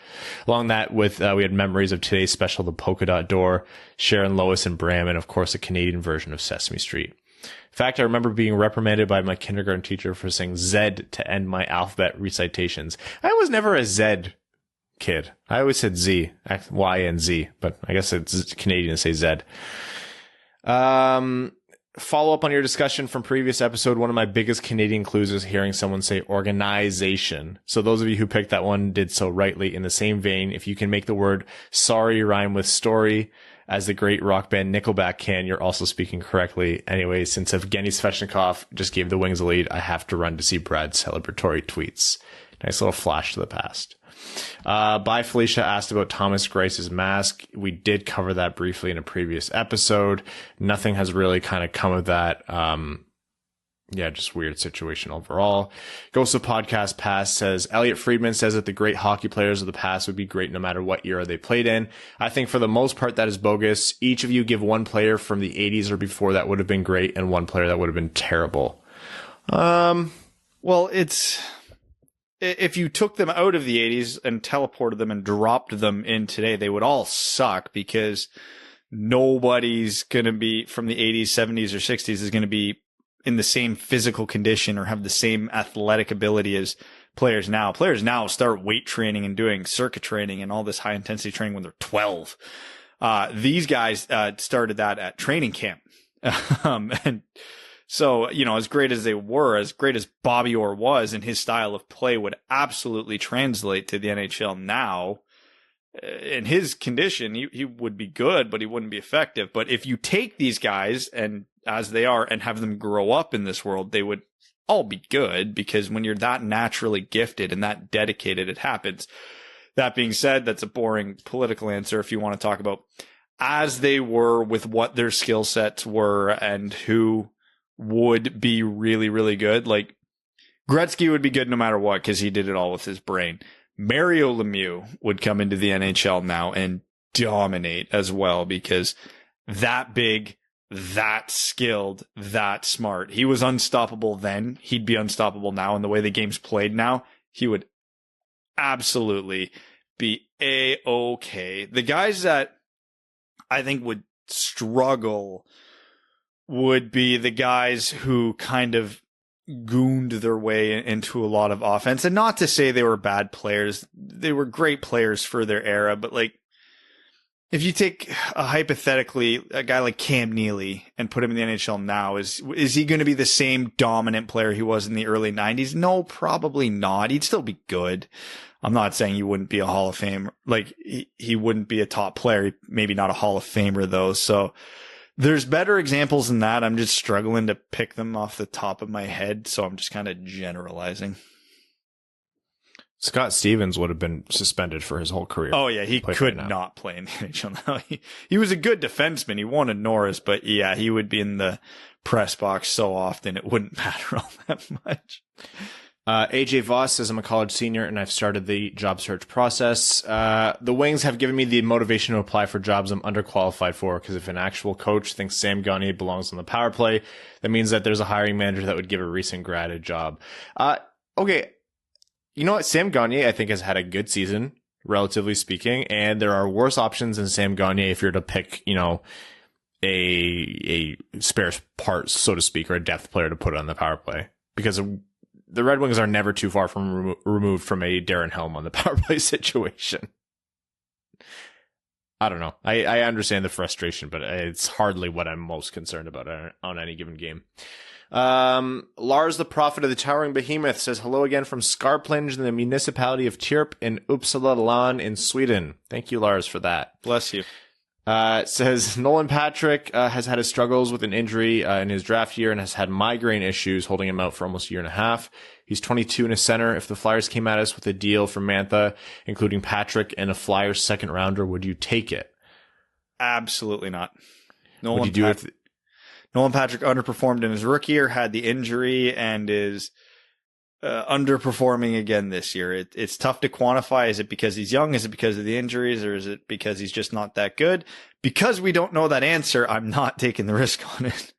Along that with, we had memories of today's special, The Polka Dot Door, Sharon, Lois, and Bram, and of course a Canadian version of Sesame Street. In fact, I remember being reprimanded by my kindergarten teacher for saying Z to end my alphabet recitations. I was never a Z kid. I always said Z, Y and Z, but I guess it's Canadian to say Z. Follow up on your discussion from previous episode. One of my biggest Canadian clues is hearing someone say organization. So those of you who picked that one did so rightly. In the same vein, if you can make the word sorry rhyme with story, as the great rock band Nickelback can, you're also speaking correctly. Anyway, since Evgeni Svetnikov just gave the Wings a lead, I have to run to see Brad's celebratory tweets. Nice little flash to the past. By Felicia asked about Thomas Grice's mask. We did cover that briefly in a previous episode. Nothing has really kind of come of that. Just weird situation overall. Ghost of Podcast Pass says, Elliot Friedman says that the great hockey players of the past would be great no matter what era they played in. I think for the most part that is bogus. Each of you give one player from the 80s or before that would have been great and one player that would have been terrible. Well, if you took them out of the 80s and teleported them and dropped them in today, they would all suck because nobody's going to be from the 80s, 70s, or 60s is going to be in the same physical condition or have the same athletic ability as players now. Players now start weight training and doing circuit training and all this high intensity training when they're 12. These guys started that at training camp. And so, as great as they were, as great as Bobby Orr was, and his style of play would absolutely translate to the NHL now. In his condition, he would be good, but he wouldn't be effective. But if you take these guys and as they are and have them grow up in this world, they would all be good because when you're that naturally gifted and that dedicated, it happens. That being said, that's a boring political answer if you want to talk about as they were with what their skill sets were and who would be really, really good. Like Gretzky would be good no matter what because he did it all with his brain. Mario Lemieux would come into the NHL now and dominate as well because that big, that skilled, that smart. He was unstoppable then. He'd be unstoppable now. And the way the game's played now, he would absolutely be A-okay. The guys that I think would struggle would be the guys who kind of gooned their way into a lot of offense. And not to say they were bad players. They were great players for their era. But like, if you take hypothetically a guy like Cam Neely and put him in the NHL now, is he going to be the same dominant player he was in the early 90s? No, probably not. He'd still be good. I'm not saying he wouldn't be a Hall of Famer. Like he wouldn't be a top player. Maybe not a Hall of Famer though. So there's better examples than that. I'm just struggling to pick them off the top of my head. So I'm just kind of generalizing. Scott Stevens would have been suspended for his whole career. Oh, yeah. He could not play in the NHL now. He was a good defenseman. He won a Norris, but yeah, he would be in the press box so often it wouldn't matter all that much. AJ Voss says, I'm a college senior and I've started the job search process. The Wings have given me the motivation to apply for jobs I'm underqualified for because if an actual coach thinks Sam Gauthier belongs on the power play, that means that there's a hiring manager that would give a recent grad a job. Okay. You know what? Sam Gauthier, I think, has had a good season, relatively speaking, and there are worse options than Sam Gauthier if you're to pick, a spare part, so to speak, or a depth player to put on the power play. Because the Red Wings are never too far from removed from a Darren Helm on the power play situation. I don't know. I understand the frustration, but it's hardly what I'm most concerned about on any given game. Lars, the prophet of the towering behemoth, says hello again from Skarplinge in the municipality of Tierp in Uppsala län in Sweden. Thank you, Lars, for that. Bless you. Says Nolan Patrick has had his struggles with an injury in his draft year and has had migraine issues holding him out for almost a year and a half. He's 22 and a center. If the Flyers came at us with a deal from Mantha, including Patrick and a Flyers second rounder, would you take it? Absolutely not. Would you do it? Nolan Patrick underperformed in his rookie year, had the injury, and is underperforming again this year. It's tough to quantify. Is it because he's young? Is it because of the injuries? Or is it because he's just not that good? Because we don't know that answer, I'm not taking the risk on it.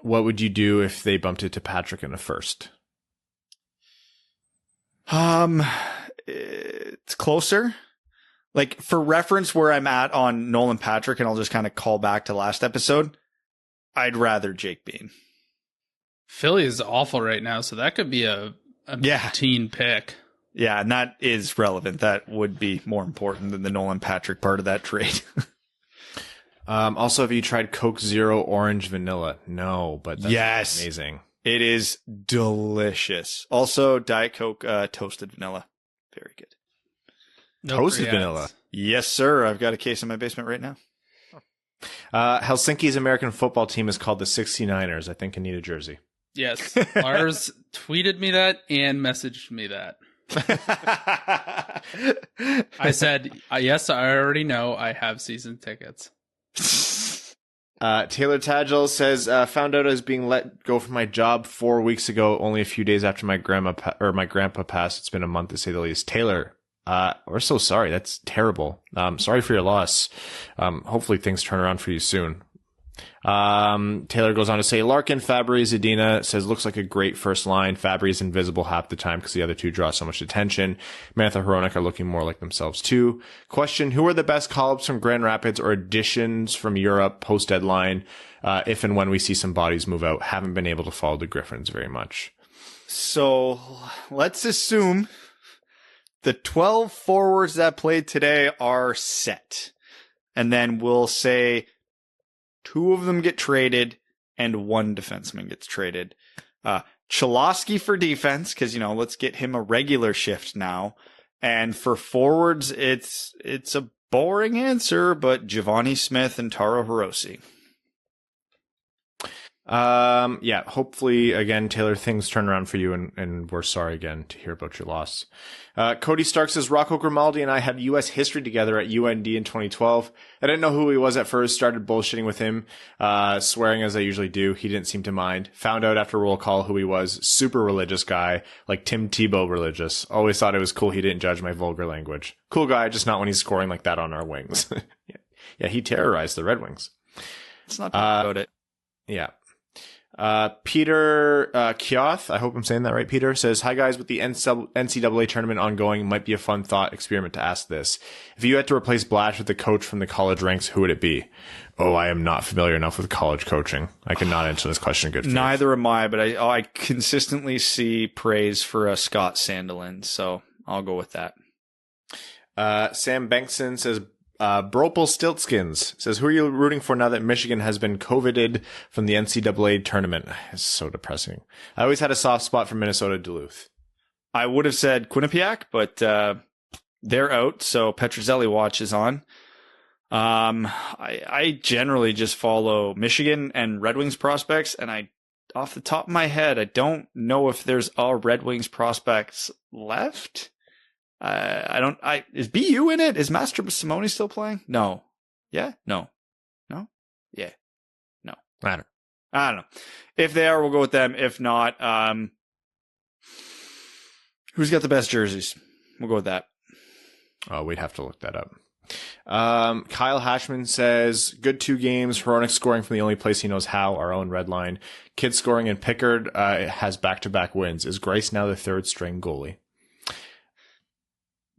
What would you do if they bumped it to Patrick in a first? It's closer. Like, for reference where I'm at on Nolan Patrick, and I'll just kind of call back to last episode, I'd rather Jake Bean. Philly is awful right now, so that could be a teen pick. Yeah, and that is relevant. That would be more important than the Nolan Patrick part of that trade. Also, have you tried Coke Zero Orange Vanilla? No, but that's yes, amazing. It is delicious. Also, Diet Coke toasted vanilla. Very good. No Toasted pre-ads. vanilla. Yes, sir. I've got a case in my basement right now. Helsinki's American football team is called the 69ers. I think I need a jersey. Yes. Lars tweeted me that and messaged me that. I said, yes, I already know. I have season tickets. Taylor Tagel says, found out I was being let go from my job 4 weeks ago, only a few days after my grandpa passed. It's been a month to say the least. Taylor, we're so sorry. That's terrible. Sorry for your loss. Hopefully things turn around for you soon. Taylor goes on to say, Larkin, Fabry, Zadina, says, looks like a great first line. Fabry is invisible half the time because the other two draw so much attention. Mantha, Hronek are looking more like themselves too. Question, who are the best call-ups from Grand Rapids or additions from Europe post-deadline, if and when we see some bodies move out? Haven't been able to follow the Griffins very much. So let's assume the 12 forwards that played today are set. And then we'll say 2 of them get traded and 1 defenseman gets traded. Cholowski for defense, because, let's get him a regular shift now. And for forwards, it's a boring answer, but Giovanni Smith and Taro Hirose. Yeah, hopefully, again, Taylor, things turn around for you, and we're sorry again to hear about your loss. Cody Stark says, Rocco Grimaldi and I had U.S. history together at UND in 2012. I didn't know who he was at first, started bullshitting with him, swearing as I usually do. He didn't seem to mind. Found out after roll call who he was. Super religious guy, like Tim Tebow religious. Always thought it was cool he didn't judge my vulgar language. Cool guy, just not when he's scoring like that on our wings. Yeah, he terrorized the Red Wings. Let's not talk about it. Yeah. Peter Kioth, I hope I'm saying that right, Peter, says, hi guys, with the NCAA tournament ongoing, might be a fun thought experiment to ask this. If you had to replace Blash with the coach from the college ranks, who would it be? Oh, I am not familiar enough with college coaching. I cannot answer this question in good faith. Neither am I, but I consistently see praise for Scott Sandelin, so I'll go with that. Sam Bankson says, Bropel Stiltskins says, who are you rooting for now that Michigan has been COVIDed from the NCAA tournament? It's so depressing. I always had a soft spot for Minnesota Duluth. I would have said Quinnipiac, but they're out, so Petrozelli watch is on. I generally just follow Michigan and Red Wings prospects, and off the top of my head, I don't know if there's all Red Wings prospects left. Is BU in it? Is Master Simone still playing? No. Yeah? No. No? Yeah. No. I don't know. If they are, we'll go with them. If not, who's got the best jerseys? We'll go with that. Oh, we'd have to look that up. Kyle Hashman says, good 2 games. Hronek scoring from the only place he knows how, our own red line. Kid scoring, and Pickard has back-to-back wins. Is Greiss now the 3rd string goalie?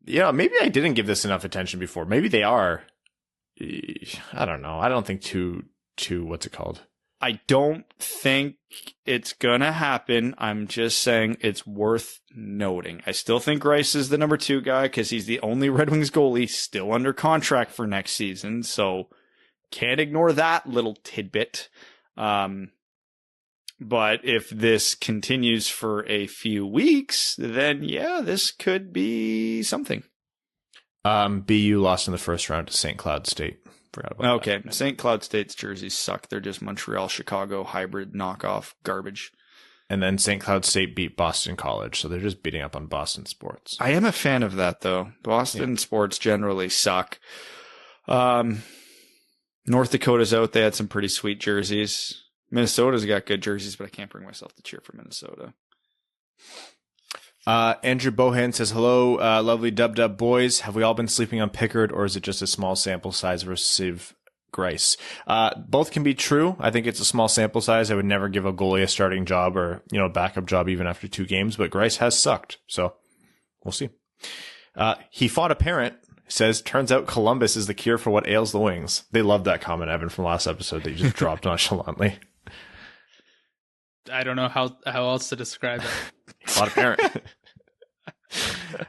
Yeah, maybe I didn't give this enough attention before. Maybe they are. I don't know. I don't think too what's it called? I don't think it's going to happen. I'm just saying it's worth noting. I still think Greiss is the number 2 guy because he's the only Red Wings goalie still under contract for next season. So can't ignore that little tidbit. But if this continues for a few weeks, then yeah, this could be something. BU lost in the first round to St. Cloud State. Forgot about okay, that. St. Cloud State's jerseys suck. They're just Montreal-Chicago hybrid knockoff garbage. And then St. Cloud State beat Boston College, so they're just beating up on Boston sports. I am a fan of that, though. Boston sports generally suck. North Dakota's out. They had some pretty sweet jerseys. Minnesota's got good jerseys, but I can't bring myself to cheer for Minnesota. Andrew Bohan says, hello, lovely dub boys. Have we all been sleeping on Pickard, or is it just a small sample size versus Greiss? Both can be true. I think it's a small sample size. I would never give a goalie a starting job or, backup job even after 2 games, but Greiss has sucked. So we'll see. He fought a parent. Says, turns out Columbus is the cure for what ails the Wings. They loved that comment, Evan, from last episode that you just dropped nonchalantly. I don't know how else to describe it. A lot of parent.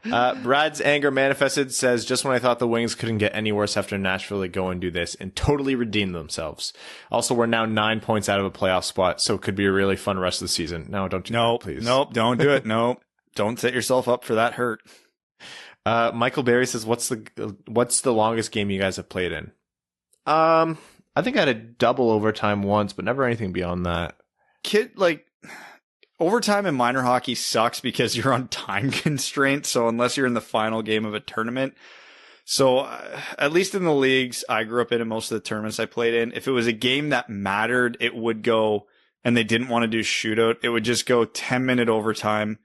Brad's anger manifested says, just when I thought the Wings couldn't get any worse after Nashville, they go and do this and totally redeem themselves. Also, we're now 9 points out of a playoff spot, so it could be a really fun rest of the season. No, don't do that, please. Nope, don't do it. Nope. Don't set yourself up for that hurt. Michael Berry says, what's the longest game you guys have played in? I think I had a double overtime once, but never anything beyond that. Overtime in minor hockey sucks because you're on time constraints. So unless you're in the final game of a tournament. So at least in the leagues I grew up in and most of the tournaments I played in, if it was a game that mattered, it would go, and they didn't want to do shootout, it would just go 10-minute overtime.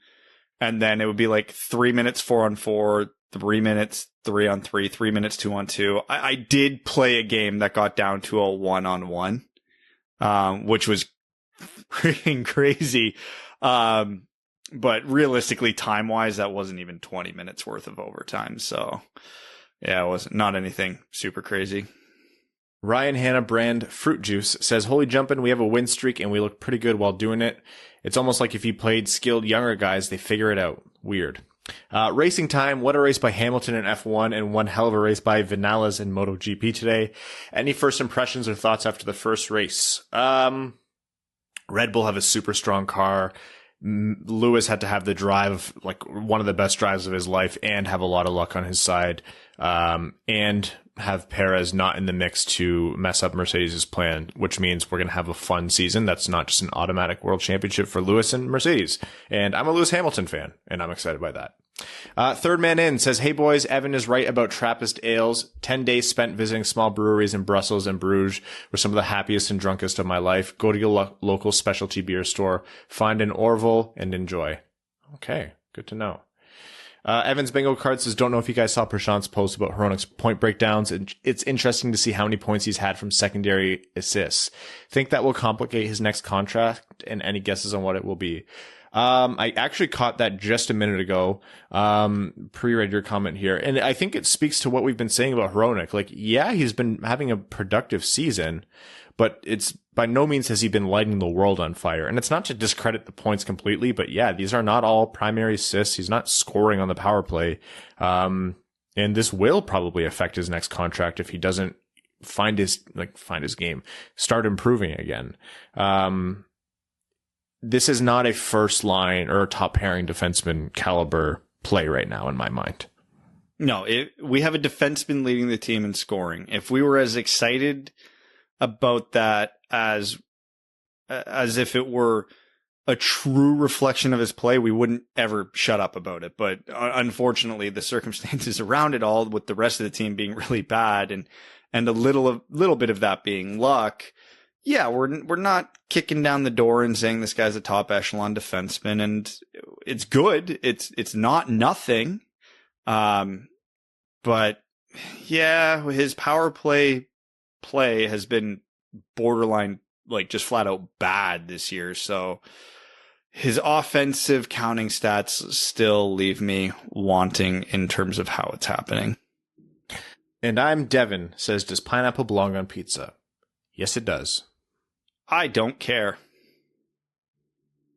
And then it would be like 3 minutes 4-on-4, 3 minutes 3-on-3, 3 minutes 2-on-2. I did play a game that got down to a 1-on-1, which was freaking crazy. But realistically, time-wise, that wasn't even 20 minutes worth of overtime. So, yeah, it wasn't not anything super crazy. Ryan Hanna brand Fruit Juice says, holy jumpin', we have a win streak and we look pretty good while doing it. It's almost like if you played skilled younger guys, they figure it out. Weird. Racing time. What a race by Hamilton in F1 and one hell of a race by Vinales in MotoGP today. Any first impressions or thoughts after the first race? Red Bull have a super strong car. Lewis had to have the drive, like one of the best drives of his life, and have a lot of luck on his side. And have Perez not in the mix to mess up Mercedes' plan, which means we're going to have a fun season. That's not just an automatic world championship for Lewis and Mercedes. And I'm a Lewis Hamilton fan, and I'm excited by that. Third man in says, hey boys, Evan is right about Trappist ales. 10 days spent visiting small breweries in Brussels and Bruges were some of the happiest and drunkest of my life. Go to your local specialty beer store, find an Orville, and enjoy. Okay, good to know. Evan's bingo card says, don't know if you guys saw Prashant's post about Hronek's point breakdowns. It's interesting to see how many points he's had from secondary assists. Think that will complicate his next contract, and any guesses on what it will be? I actually caught that just a minute ago. Pre-read your comment here. And I think it speaks to what we've been saying about Hronek. Like, yeah, he's been having a productive season, but it's by no means has he been lighting the world on fire. And it's not to discredit the points completely, but yeah, these are not all primary assists. He's not scoring on the power play. And this will probably affect his next contract if he doesn't find his game, start improving again. This is not a first line or a top pairing defenseman caliber play right now in my mind. No, we have a defenseman leading the team in scoring. If we were as excited about that as if it were a true reflection of his play, we wouldn't ever shut up about it. But unfortunately, the circumstances around it all, with the rest of the team being really bad and a little bit of that being luck. Yeah, we're not kicking down the door and saying this guy's a top echelon defenseman, and it's good. It's not nothing. But yeah, his power play has been borderline, like just flat out bad this year. So his offensive counting stats still leave me wanting in terms of how it's happening. And I'm Devin says, does pineapple belong on pizza? Yes, it does. I don't care.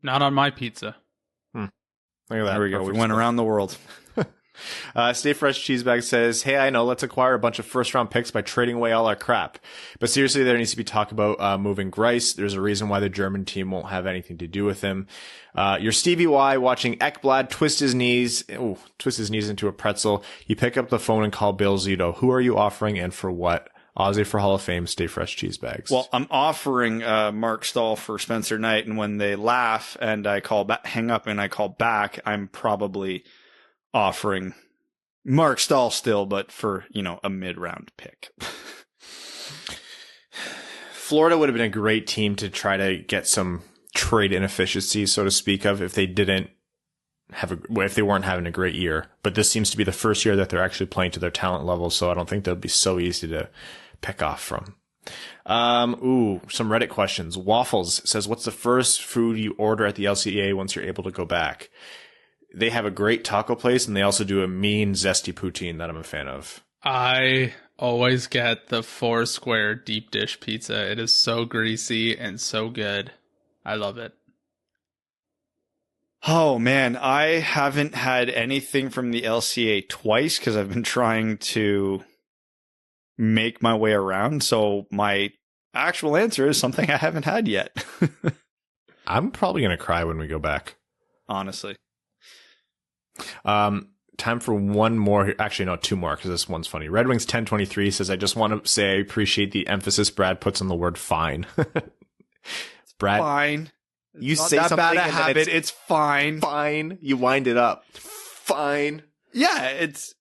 Not on my pizza. Look at that. There we go. We went around the world. Stay Fresh Cheesebag says, hey, I know, let's acquire a bunch of first-round picks by trading away all our crap. But seriously, there needs to be talk about moving Grice. There's a reason why the German team won't have anything to do with him. You're Stevie Y watching Ekblad twist his knees into a pretzel. You pick up the phone and call Bill Zito. Who are you offering and for what? Aussie for Hall of Fame, Stay Fresh Cheesebags. Well, I'm offering Mark Stahl for Spencer Knight, and when they laugh and I call back, hang up and I call back, I'm probably offering Mark Stahl still, but for, a mid-round pick. Florida would have been a great team to try to get some trade inefficiency, so to speak, of if they weren't having a great year. But this seems to be the first year that they're actually playing to their talent level, so I don't think they'll be so easy to pick off from. Some Reddit questions. Waffles says, what's the first food you order at the LCA once you're able to go back? They have a great taco place, and they also do a mean zesty poutine that I'm a fan of. I always get the 4-square deep dish pizza. It is so greasy and so good. I love it. Oh man, I haven't had anything from the LCA twice because I've been trying to make my way around. So my actual answer is something I haven't had yet. I'm probably going to cry when we go back. Honestly. Time for one more. Actually, no, two more because this one's funny. Red Wings 1023 says, I just want to say I appreciate the emphasis Brad puts on the word fine. Brad, fine. You It's not say that something bad a and then habit. It's fine. Fine. You wind it up. Fine. Yeah, it's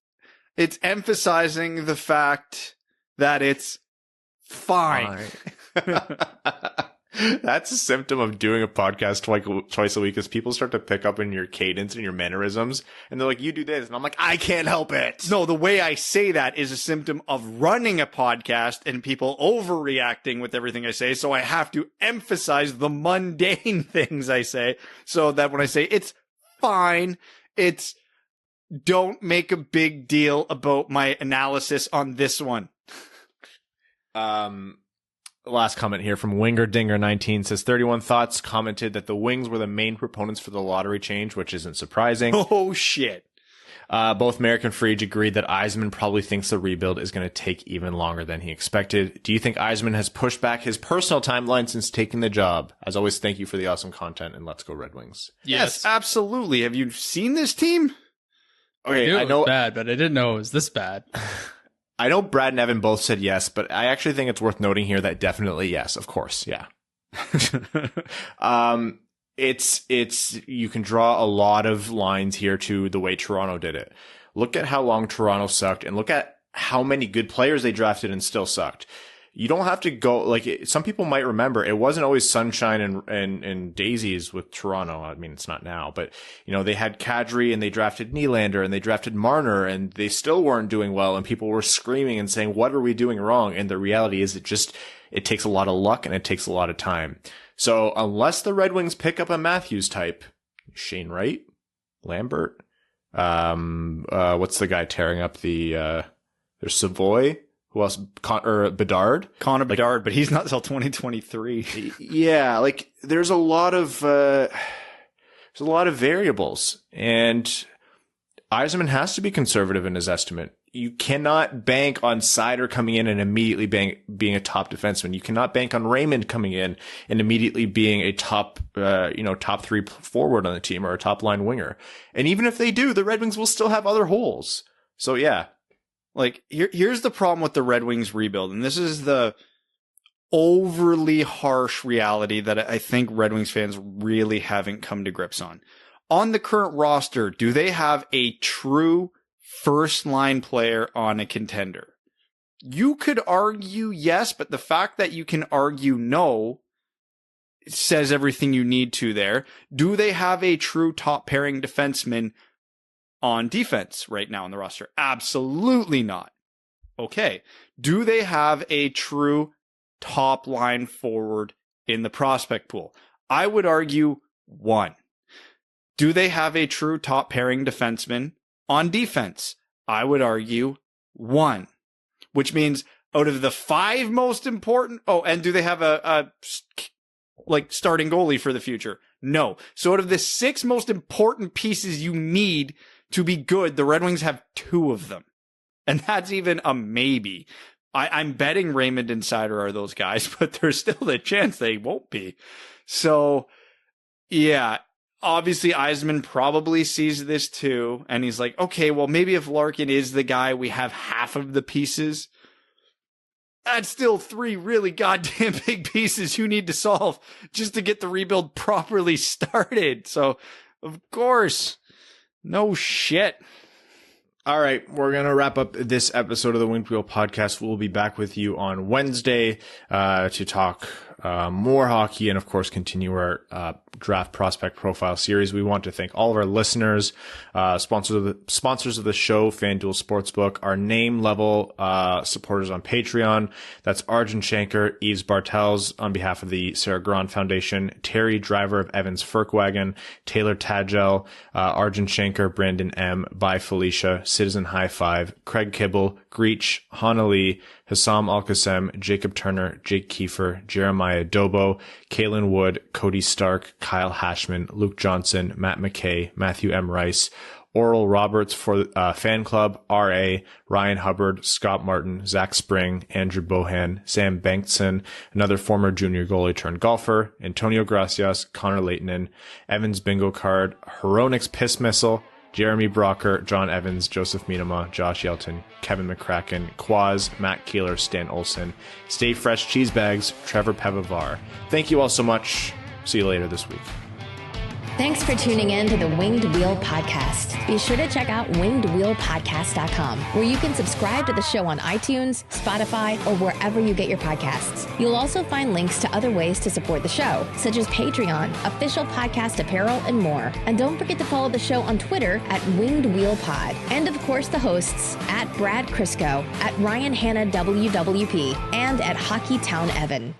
emphasizing the fact that it's fine. That's a symptom of doing a podcast twice a week is people start to pick up in your cadence and your mannerisms. And they're like, you do this. And I'm like, I can't help it. No, the way I say that is a symptom of running a podcast and people overreacting with everything I say. So I have to emphasize the mundane things I say so that when I say it's fine, it's don't make a big deal about my analysis on this one. Last comment here from Winger Dinger 19 says 31 Thoughts commented that the Wings were the main proponents for the lottery change, which isn't surprising. Oh shit. Both Merrick and Frege agreed that Yzerman probably thinks the rebuild is going to take even longer than he expected. Do you think Yzerman has pushed back his personal timeline since taking the job? As always, thank you for the awesome content and let's go Red Wings. Yes, absolutely. Have you seen this team? Okay, I know it was bad, but I didn't know it was this bad. I know Brad and Evan both said yes, but I actually think it's worth noting here that definitely yes, of course, yeah. It's you can draw a lot of lines here to the way Toronto did it. Look at how long Toronto sucked and look at how many good players they drafted and still sucked. You don't have to go some people might remember it wasn't always sunshine and daisies with Toronto. I mean, it's not now, but they had Kadri and they drafted Nylander and they drafted Marner and they still weren't doing well and people were screaming and saying, what are we doing wrong? And the reality is it takes a lot of luck and it takes a lot of time. So unless the Red Wings pick up a Matthews type, Shane Wright, Lambert, what's the guy tearing up there's Savoy? Who else? Bedard? Connor Bedard, but he's not till 2023. Yeah, there's a lot of variables, and Yzerman has to be conservative in his estimate. You cannot bank on Seider coming in and immediately being a top defenseman. You cannot bank on Raymond coming in and immediately being a top three forward on the team or a top line winger. And even if they do, the Red Wings will still have other holes. So yeah. Here's the problem with the Red Wings rebuild, and this is the overly harsh reality that I think Red Wings fans really haven't come to grips on. On the current roster, do they have a true first-line player on a contender? You could argue yes, but the fact that you can argue no says everything you need to there. Do they have a true top-pairing defenseman on defense right now on the roster? Absolutely not. Okay. Do they have a true top line forward in the prospect pool? I would argue one. Do they have a true top pairing defenseman on defense? I would argue one, which means out of the five most important, and do they have a starting goalie for the future? No. So out of the six most important pieces you need to be good, the Red Wings have two of them. And that's even a maybe. I'm betting Raymond and Seider are those guys, but there's still the chance they won't be. So, yeah, obviously Yzerman probably sees this too. And he's like, okay, well, maybe if Larkin is the guy, we have half of the pieces. That's still three really goddamn big pieces you need to solve just to get the rebuild properly started. So, of course, no shit. All right, we're going to wrap up this episode of the Winged Wheel Podcast. We'll be back with you on Wednesday to talk more hockey and, of course, continue our draft prospect profile series. We want to thank all of our listeners, sponsors of the show, FanDuel Sportsbook, our name level supporters on Patreon. That's Arjun Shankar, Yves Bartels on behalf of the Sarah Grand Foundation, Terry Driver of Evans Folkwagon, Taylor Tadgel, Arjun Shankar, Brandon M, By Felicia, Citizen High Five, Craig Kibble, Greach, Hana Lee, Hassam Al-Qassem, Jacob Turner, Jake Kiefer, Jeremiah Dobo, Kalen Wood, Cody Stark, Kyle Hashman, Luke Johnson, Matt McKay, Matthew M. Rice, Oral Roberts for Fan Club, R.A., Ryan Hubbard, Scott Martin, Zach Spring, Andrew Bohan, Sam Bankson, another former junior goalie turned golfer, Antonio Gracias, Connor Leightonen, Evans Bingo Card, Heronix Piss Missile, Jeremy Brocker, John Evans, Joseph Minema, Josh Yelton, Kevin McCracken, Quaz, Matt Keeler, Stan Olson, Stay Fresh Cheese Bags, Trevor Pevavar. Thank you all so much. See you later this week. Thanks for tuning in to the Winged Wheel Podcast. Be sure to check out wingedwheelpodcast.com, where you can subscribe to the show on iTunes, Spotify, or wherever you get your podcasts. You'll also find links to other ways to support the show, such as Patreon, official podcast apparel, and more. And don't forget to follow the show on Twitter at Winged Wheel Pod. And of course, the hosts at Brad Crisco, at Ryan Hanna WWP, and at Hockey Town Evan.